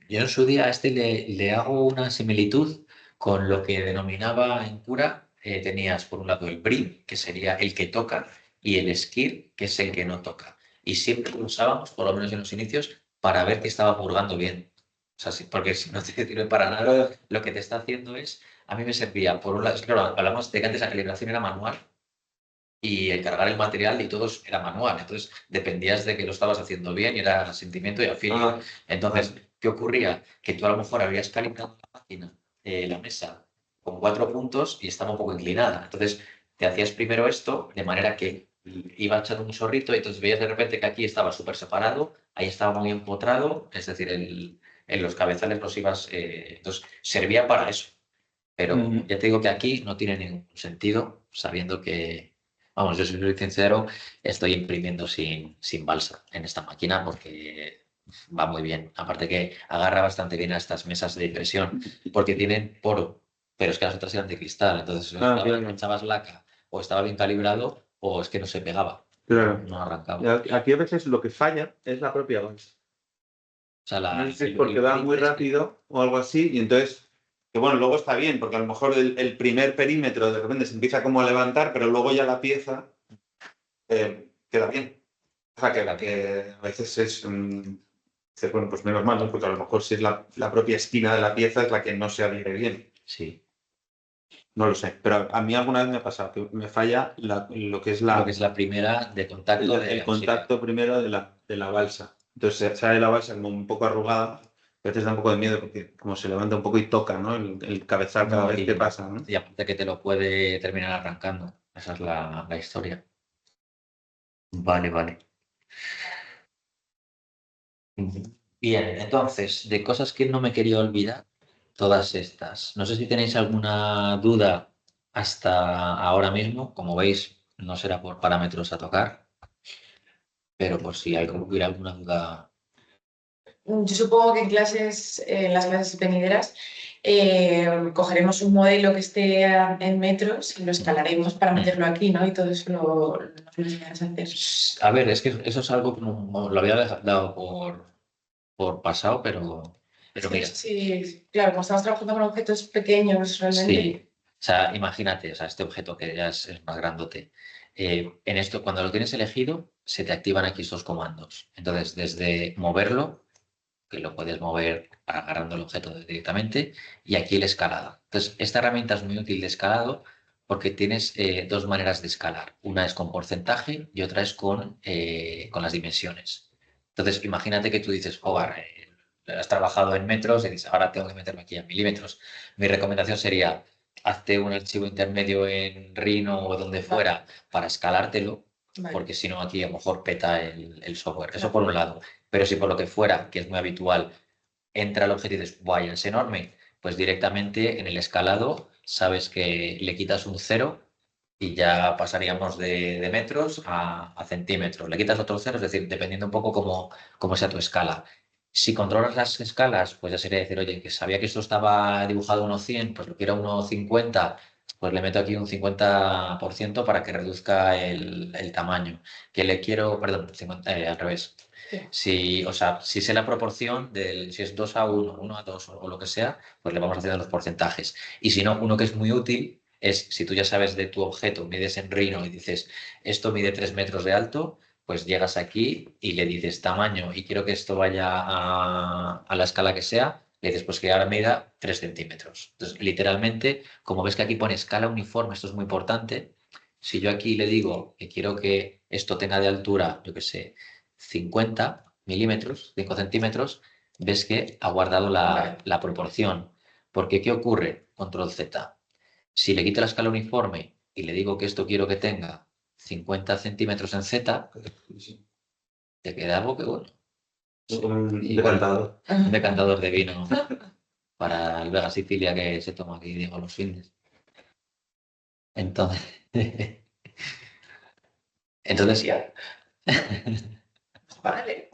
yo en su día a este le hago una similitud con lo que denominaba en cura. Tenías por un lado el brim, que sería el que toca, y el skir, que es el que no toca. Y siempre lo usábamos, por lo menos en los inicios, para ver que estaba purgando bien. O sea, porque si no te sirve para nada, lo que te está haciendo es, a mí me servía, por un lado, es que, claro, hablamos de que antes la calibración era manual y el cargar el material y todo era manual. Entonces dependías de que lo estabas haciendo bien y era sentimiento y afín. Entonces, ¿qué ocurría? Que tú a lo mejor habías calibrado la máquina, la mesa, con 4 puntos y estaba un poco inclinada. Entonces, te hacías primero esto de manera que iba echando un chorrito y entonces veías de repente que aquí estaba súper separado, ahí estaba muy empotrado, es decir, en los cabezales los ibas... entonces, servía para eso. Pero ya te digo que aquí no tiene ningún sentido, sabiendo que, vamos, yo si soy sincero, estoy imprimiendo sin balsa en esta máquina porque va muy bien. Aparte que agarra bastante bien a estas mesas de impresión porque tienen poro, pero es que las otras eran de cristal, entonces Claro. echabas laca o estaba bien calibrado o es que no se pegaba, Claro. no arrancaba. Aquí a veces lo que falla es la propia balsa. O sea, No sé si es porque va muy rápido o algo así, y entonces, que bueno, luego está bien, porque a lo mejor el primer perímetro de repente se empieza como a levantar, pero luego ya la pieza queda bien. O sea, que a veces es, dices, bueno, pues menos mal, ¿no? Porque a lo mejor si es la propia esquina de la pieza es la que no se adhiere bien. Sí. No lo sé, pero a mí alguna vez me ha pasado que me falla lo que es Lo que es la primera de contacto el contacto primero de la balsa. Entonces sale la balsa como un poco arrugada, a veces da un poco de miedo porque como se levanta un poco y toca, ¿no? El cabezal cada vez que pasa, ¿no? Y aparte que te lo puede terminar arrancando. Esa es la historia. Vale, vale. Bien, entonces, de cosas que no me quería olvidar, todas estas. No sé si tenéis alguna duda hasta ahora mismo. Como veis, no será por parámetros a tocar, pero por si hubiera alguna duda. Yo supongo que en las clases venideras, cogeremos un modelo que esté en metros y lo escalaremos para meterlo aquí, ¿no? Y todo eso nos lo enseñarás a hacer. A ver, es que eso es algo que lo había dado por pasado, pero mira. Sí, claro, como estamos trabajando con objetos pequeños realmente. Sí, o sea, imagínate, o sea, este objeto que ya es más grandote. En esto, cuando lo tienes elegido, se te activan aquí estos comandos. Entonces, desde moverlo, que lo puedes mover agarrando el objeto directamente, y aquí el escalado. Entonces, esta herramienta es muy útil de escalado Porque tienes dos maneras de escalar. Una es con porcentaje y otra es con las dimensiones. Entonces, imagínate que tú dices, Hogar, has trabajado en metros y dices, ahora tengo que meterme aquí en milímetros. Mi recomendación sería, hazte un archivo intermedio en Rhino o donde fuera para escalártelo, Vale. porque si no aquí a lo mejor peta el software. Eso Claro. por un lado. Pero si por lo que fuera, que es muy habitual, entra el objeto y dices, vaya, es enorme, pues directamente en el escalado sabes que le quitas un cero y ya pasaríamos de metros a centímetros. Le quitas otro cero, es decir, dependiendo un poco cómo sea tu escala. Si controlas las escalas, pues ya sería decir, oye, que sabía que esto estaba dibujado a 1,100, pues lo quiero a 1,50, pues le meto aquí un 50% para que reduzca el tamaño. Que le quiero, perdón, 50, al revés. Si, o sea, si sé la proporción si es 2:1, 1:2 o lo que sea, pues le vamos haciendo los porcentajes. Y si no, uno que es muy útil es si tú ya sabes de tu objeto, mides en Rhino y dices, esto mide 3 metros de alto, pues llegas aquí y le dices tamaño y quiero que esto vaya a la escala que sea, le dices pues que ahora mida 3 centímetros. Entonces, literalmente, como ves que aquí pone escala uniforme, esto es muy importante, si yo aquí le digo que quiero que esto tenga de altura, yo qué sé, 50 milímetros, 5 centímetros, ves que ha guardado la proporción. Porque, ¿qué ocurre? Control Z. Si le quito la escala uniforme y le digo que esto quiero que tenga 50 centímetros en Z, te queda algo que bueno. Un Y decantador. un decantador de vino para el Vega Sicilia que se toma aquí, digo, los fines. Entonces, entonces ya. Vale.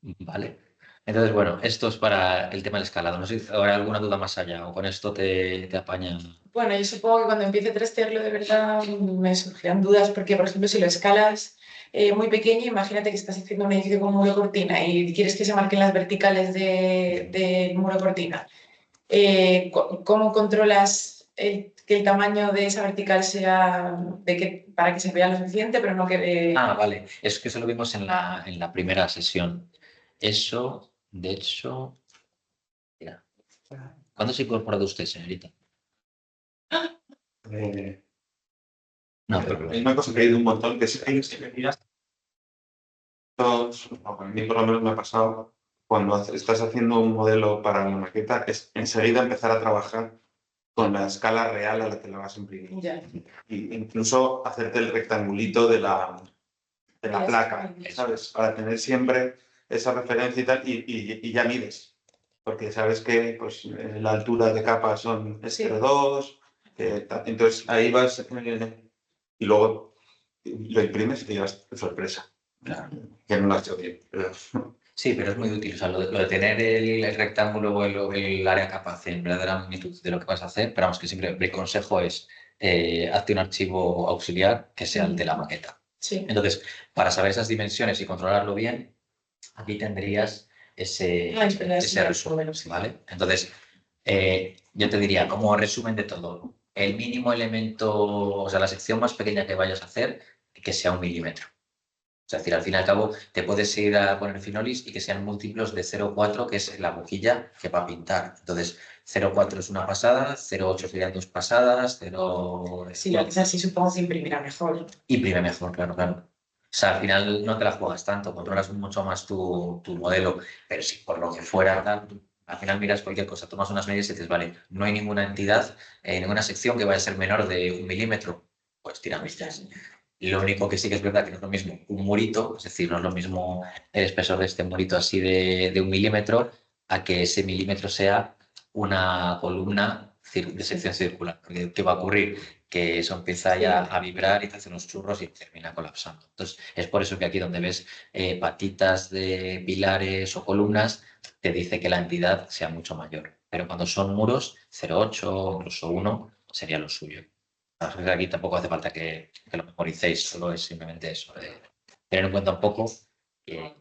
Vale. Entonces, bueno, esto es para el tema del escalado. No sé si habrá alguna duda más allá o con esto te apaña. Bueno, yo supongo que cuando empiece a trastearlo de verdad me surgirán dudas porque, por ejemplo, si lo escalas muy pequeño, imagínate que estás haciendo un edificio con muro cortina y quieres que se marquen las verticales del muro cortina. ¿Cómo controlas que el tamaño de esa vertical sea para que se vea lo suficiente, pero no quede... Ah, vale. Es que eso lo vimos en la primera sesión. Eso, de hecho, mira. ¿Cuándo se ha incorporado usted, señorita? Eh, No, pero Hay una cosa que hay de un montón que es que miras todos, o a mí por lo menos me ha pasado, cuando estás haciendo un modelo para la maqueta, es enseguida empezar a trabajar con la escala real a la que la vas a imprimir. Ya. Y incluso hacerte el rectangulito de la placa, ¿sabes? Para tener siempre esa referencia y tal, y ya mides. Porque sabes que pues, la altura de capa son entre 2, entonces ahí vas y luego lo imprimes y te llevas sorpresa. claro. Que no lo has hecho bien. Sí, pero es muy útil. O sea, lo de tener el rectángulo o el área capaz en verdadera magnitud de lo que vas a hacer, pero vamos, que siempre mi consejo es hazte un archivo auxiliar que sea el de la maqueta. Sí. Entonces, para saber esas dimensiones y controlarlo bien, aquí tendrías ese resumen, ¿vale? Entonces, yo te diría, como resumen de todo, el mínimo elemento, o sea, la sección más pequeña que vayas a hacer, que sea 1 milímetro. Es decir, al fin y al cabo, te puedes ir a poner finolis y que sean múltiplos de 0,4, que es la boquilla que va a pintar. Entonces, 0,4 es una pasada, 0,8 serían 2 pasadas, 0... Si lo haces así, supongo que imprimirá mejor. Imprime mejor, claro, claro. O sea, al final no te la juegas tanto, controlas mucho más tu modelo, pero si por lo que fuera, tal, al final miras cualquier cosa, tomas unas medidas y dices, vale, no hay ninguna entidad, ninguna sección que vaya a ser menor de 1 milímetro, pues tira millas. Lo único que sí que es verdad que no es lo mismo un murito, es decir, no es lo mismo el espesor de este murito así de 1 milímetro a que ese milímetro sea una columna de sección circular. Porque, ¿qué va a ocurrir? Que eso empieza ya a vibrar y te hace unos churros y termina colapsando. Entonces, es por eso que aquí donde ves patitas de pilares o columnas, te dice que la entidad sea mucho mayor. Pero cuando son muros, 0,8 incluso 1 sería lo suyo. Así que aquí tampoco hace falta que lo memoricéis, solo es simplemente eso, tener en cuenta un poco que,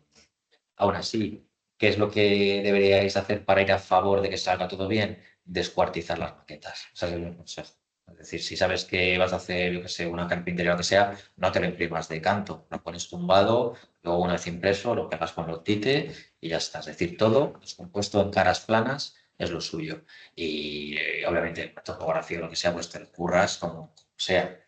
aún así, ¿qué es lo que deberíais hacer para ir a favor de que salga todo bien? Descuartizar las maquetas. Ese es el consejo. Es decir, si sabes que vas a hacer, yo qué sé, una carpintería o lo que sea, no te lo imprimas de canto, lo pones tumbado, luego una vez impreso, lo pegas con los tite y ya está. Es decir, todo descompuesto en caras planas es lo suyo. Y obviamente topografía o lo que sea, pues te lo curras como sea.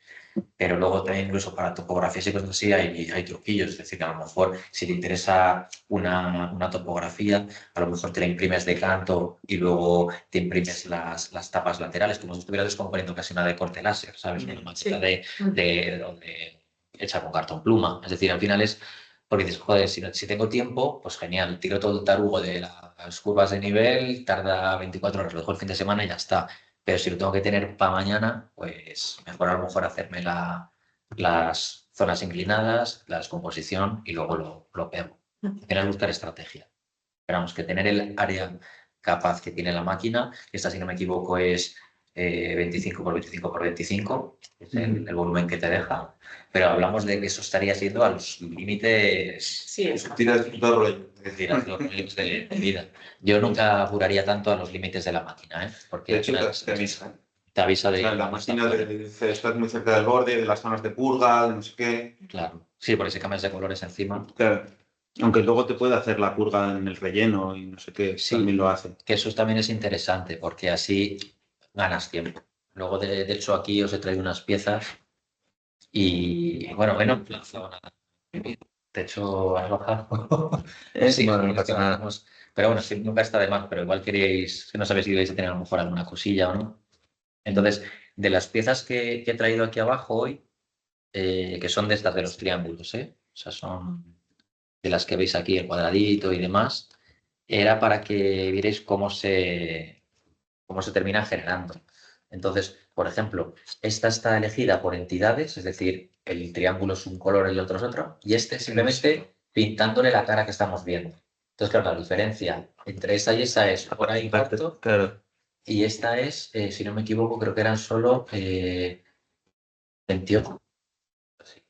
Pero luego también incluso para topografías y cosas así hay truquillos. Es decir, a lo mejor si te interesa una topografía, a lo mejor te la imprimes de canto y luego te imprimes las tapas laterales, como si estuvieras descomponiendo casi una de corte láser, ¿sabes? Una maqueta hecha con cartón pluma. Es decir, al final es porque dices, joder, si tengo tiempo, pues genial, tiro todo el tarugo de las curvas de nivel, tarda 24 horas, lo dejo el fin de semana y ya está. Pero si lo tengo que tener para mañana, pues mejor a lo mejor hacerme las zonas inclinadas, la descomposición y luego lo pego. Al final es buscar estrategia. Esperamos que tener el área capaz que tiene la máquina, esta si no me equivoco es 25 por 25 por 25, es el volumen que te deja, pero hablamos de que eso estaría siendo a los límites. Sí, eso. Tiras todo rollo. Es decir, a los límites de vida. Yo nunca apuraría tanto a los límites de la máquina, ¿eh? Porque De hecho, al final te avisa. te avisa de O sea, la cómo está máquina fuera. te dice, estás muy cerca del borde, de las zonas de purga, de no sé qué. Claro, sí, porque si cambias de colores encima. Claro. Aunque luego te puede hacer la purga en el relleno y no sé qué, Sí. también lo hace. Que eso también es interesante porque así ganas tiempo. Luego, de hecho, aquí os he traído unas piezas y, bueno, lanzado nada. De hecho, has bajado. Sí, Bueno, no es que pasa nada. bajamos. Pero bueno, sí, nunca está de más, pero igual queríais, que no sabéis si vais a tener a lo mejor alguna cosilla o no. Entonces, de las piezas que he traído aquí abajo hoy, que son de estas de los triángulos, ¿eh? O sea, son de las que veis aquí, el cuadradito y demás, era para que vierais cómo se termina generando. Entonces, por ejemplo, esta está elegida por entidades, es decir, el triángulo es un color y el otro es otro, y este simplemente pintándole la cara que estamos viendo. Entonces, claro, la diferencia entre esa y esa es por ahí corto, Claro. y esta es, si no me equivoco, creo que eran solo 28. Sí.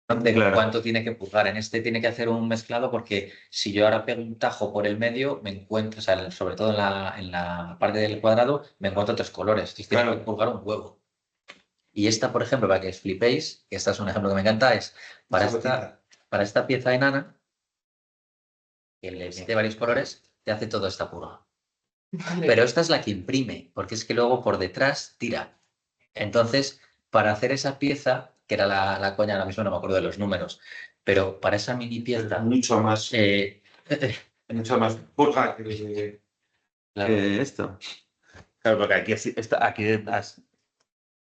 De Claro. cuánto tiene que purgar. En este tiene que hacer un mezclado porque si yo ahora pego un tajo por el medio, me encuentro, o sea, sobre todo en la parte del cuadrado, me encuentro tres colores. Entonces tiene Claro. que purgar un huevo. Y esta, por ejemplo, para que os flipéis, que esta es un ejemplo que me encanta, es para esta pieza enana, que le mete varios colores, te hace toda esta purga. Vale. Pero esta es la que imprime, porque es que luego por detrás tira. Entonces, para hacer esa pieza, que era la coña, ahora mismo no me acuerdo de los números, pero para esa mini pieza, Mucho más, mucho más purga claro, que esto. Claro, porque aquí,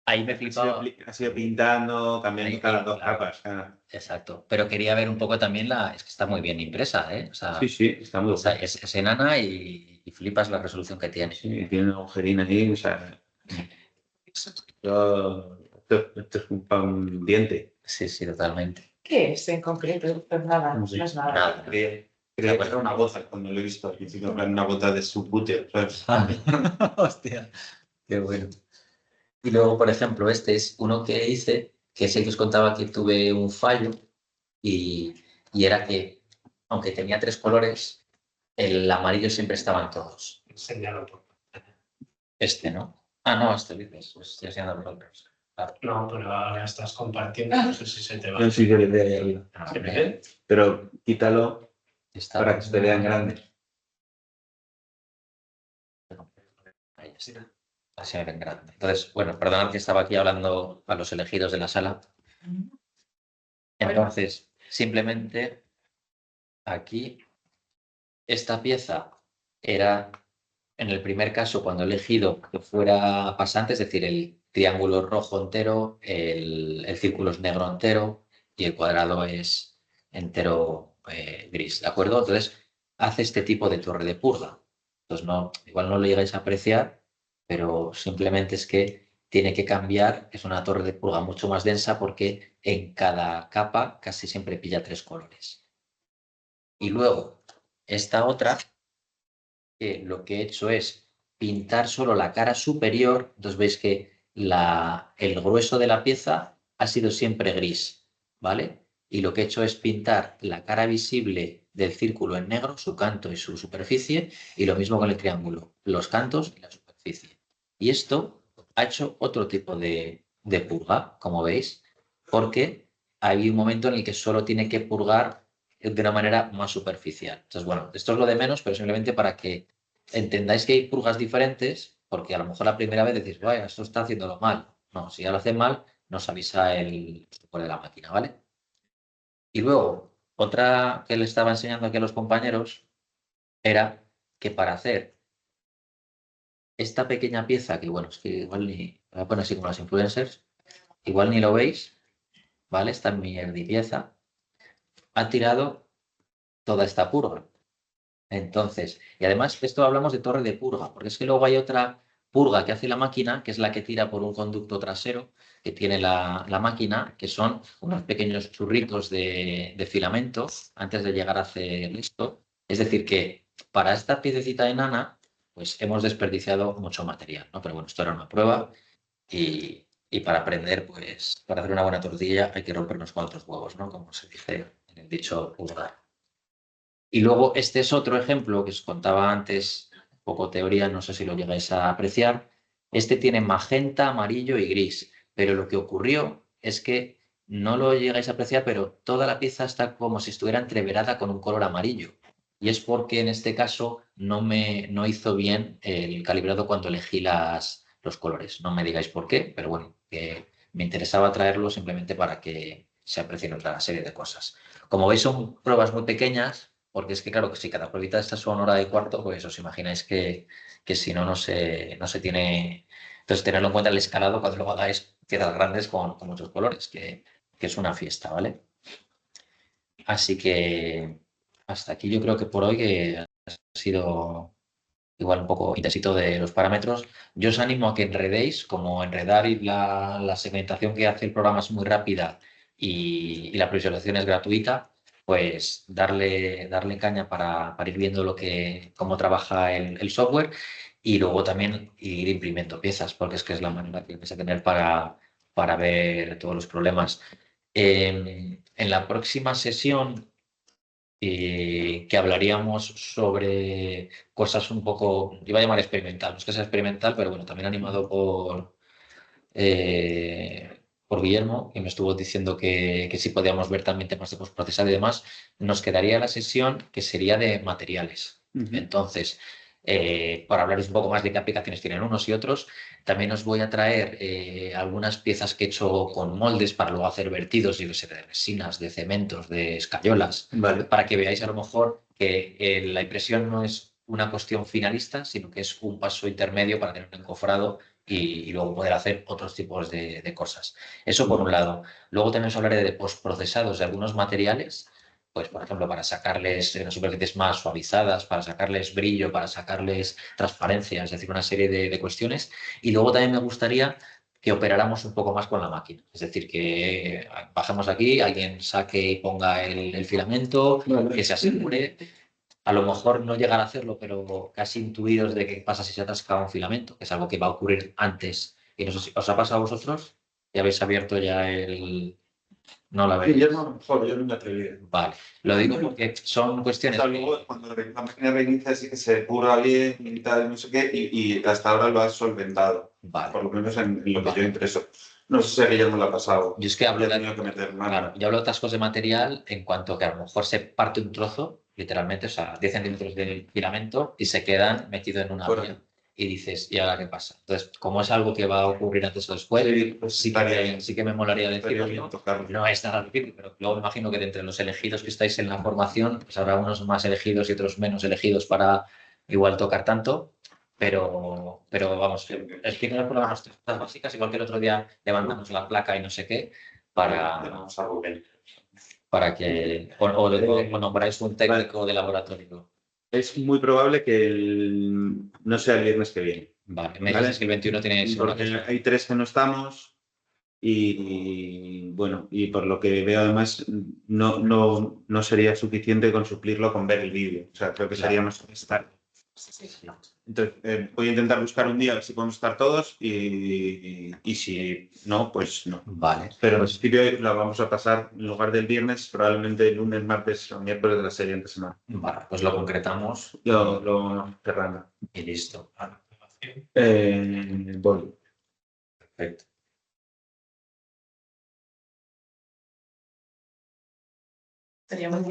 ahí me flipaba. has ido pintando, cambiando Ahí, cada dos claro. capas. Claro. Exacto. Pero quería ver un poco también es que está muy bien impresa, ¿eh? O sea, Sí, está muy o sea, bueno. es enana y flipas la resolución que tiene. Sí, tiene un agujerín ahí, o sea, esto es un diente. Sí, sí, totalmente. ¿Qué es en concreto? Pues nada, No no sé. es nada. Nada. Creía que era una gota cuando lo he visto al principio, en plan, una gota de su búteo, ¿sabes? Hostia, qué bueno. Y luego, por ejemplo, este es uno que hice, que es el que os contaba que tuve un fallo y, y era que, aunque tenía tres colores, el amarillo siempre estaba en todos. Enséñalo por. Este, ¿no? Ah, no, este dices, pues estoy enseñando vosotros. Claro. No, pero ahora estás compartiendo, no sé si se te va. No sé si se le ve ahí arriba. ¿Se me ve? Pero quítalo Está para que se te vea en grande. Ahí está. Así me ven grande. Entonces, bueno, perdonad que estaba aquí hablando a los elegidos de la sala. Entonces, simplemente aquí, esta pieza era, en el primer caso, cuando he elegido que fuera pasante, es decir, el triángulo rojo entero, el círculo es negro entero y el cuadrado es entero gris, ¿de acuerdo? Entonces, hace este tipo de torre de purga. Entonces, no, igual no lo llegáis a apreciar, pero simplemente es que tiene que cambiar, es una torre de purga mucho más densa porque en cada capa casi siempre pilla tres colores. Y luego, esta otra, que lo que he hecho es pintar solo la cara superior, entonces veis que el grueso de la pieza ha sido siempre gris. ¿vale? Y lo que he hecho es pintar la cara visible del círculo en negro, su canto y su superficie, y lo mismo con el triángulo, los cantos y la superficie. Y esto ha hecho otro tipo de purga, como veis, porque hay un momento en el que solo tiene que purgar de una manera más superficial. Entonces, bueno, esto es lo de menos, pero simplemente para que entendáis que hay purgas diferentes, porque a lo mejor la primera vez decís, vaya, esto está haciéndolo mal. No, si ya lo hace mal, nos avisa el software de la máquina, ¿vale? Y luego, otra que le estaba enseñando aquí a los compañeros era que para hacer esta pequeña pieza, que bueno, es que igual ni, voy a poner así como las influencers, igual ni lo veis, ¿vale? Esta mierda pieza ha tirado toda esta purga. Entonces, y además esto hablamos de torre de purga, porque es que luego hay otra purga que hace la máquina, que es la que tira por un conducto trasero que tiene la máquina, que son unos pequeños churritos de filamento antes de llegar a hacer esto. Es decir, que para esta piececita enana, pues hemos desperdiciado mucho material, ¿no? Pero bueno, esto era una prueba y para aprender, pues para hacer una buena tortilla hay que rompernos con otros huevos, ¿no? Como se dice en el dicho vulgar. Y luego este es otro ejemplo que os contaba antes, un poco teoría, no sé si lo llegáis a apreciar. Este tiene magenta, amarillo y gris, pero lo que ocurrió es que no lo llegáis a apreciar, pero toda la pieza está como si estuviera entreverada con un color amarillo. Y es porque en este caso no hizo bien el calibrado cuando elegí los colores. No me digáis por qué, pero bueno, que me interesaba traerlo simplemente para que se aprecien otra serie de cosas. Como veis, son pruebas muy pequeñas porque es que, claro, que si cada pruebita de estas son hora y cuarto, pues os imagináis que si no, no se tiene. Entonces, tenerlo en cuenta el escalado cuando lo hagáis piezas grandes con muchos colores, que es una fiesta, ¿vale? Así que hasta aquí yo creo que por hoy que ha sido igual un poco intensito de los parámetros. Yo os animo a que enredéis, como enredar y la segmentación que hace el programa es muy rápida y la previsualización es gratuita, pues darle caña para ir viendo cómo trabaja el software y luego también ir imprimiendo piezas, porque es que es la manera que vais a tener para ver todos los problemas. En la próxima sesión que hablaríamos sobre cosas un poco, iba a llamar experimental, no es que sea experimental, pero bueno, también animado por Guillermo, que me estuvo diciendo que sí podíamos ver también temas de postprocesado y demás, nos quedaría la sesión que sería de materiales. Entonces, para hablaros un poco más de qué aplicaciones tienen unos y otros, también os voy a traer algunas piezas que he hecho con moldes para luego hacer vertidos, yo que sé, de resinas, de cementos, de escayolas, Vale. para que veáis a lo mejor que la impresión no es una cuestión finalista, sino que es un paso intermedio para tener un encofrado y luego poder hacer otros tipos de cosas. Eso por un lado. Luego también os hablaré de postprocesados de algunos materiales, pues por ejemplo para sacarles superficies más suavizadas, para sacarles brillo, para sacarles transparencia, es decir, una serie de cuestiones. Y luego también me gustaría que operáramos un poco más con la máquina. Es decir, que bajemos aquí, alguien saque y ponga el filamento, que se asegure. A lo mejor no llegar a hacerlo, pero casi intuidos de qué pasa si se atasca un filamento, que es algo que va a ocurrir antes. Y no sé si os ha pasado a vosotros, ya habéis abierto ya el. No lo habéis. Guillermo, a lo mejor, yo no me atreví. Vale, lo digo porque son O cuestiones. sea, luego, cuando la máquina reinicia, sí que se cura bien y tal, no sé qué, y hasta ahora lo has solventado. Vale. Por lo menos en lo que Vale. yo impreso. No sé si a Guillermo lo ha pasado. Yo es que hablo He de. tenido que meter mano. Claro, yo hablo de atascos de material en cuanto que a lo mejor se parte un trozo, literalmente, o sea, 10 centímetros de filamento y se quedan metidos en una Fuera. vía. Y dices, ¿y ahora qué pasa? Entonces, como es algo que va a ocurrir antes o después, Sí, pues estaría bien. sí que me molaría Estaría decirlo. bien tocarlo. No es nada difícil, pero luego me imagino que de entre los elegidos que estáis en la formación, pues habrá unos más elegidos y otros menos elegidos para igual tocar tanto. Pero vamos, explícanos por lo menos tres cosas básicas, igual que el otro día levantamos la placa y no sé qué, Tenemos a Rubén. para que o nombráis un técnico de laboratorio. Es muy probable que no sea el viernes que viene. Vale, me dices que el 21 tiene Porque hay 3 que no estamos y bueno, y por lo que veo además no sería suficiente con suplirlo con ver el vídeo. O sea, creo que Claro. sería más estar. Sí. Entonces, voy a intentar buscar un día a ver si podemos estar todos y si no, pues no. Vale. Pero en Pues, principio la vamos a pasar en lugar del viernes, probablemente el lunes, martes o miércoles de la siguiente semana. vale, pues lo concretamos Lo cerrando. y listo. Voy. Perfecto. Sería muy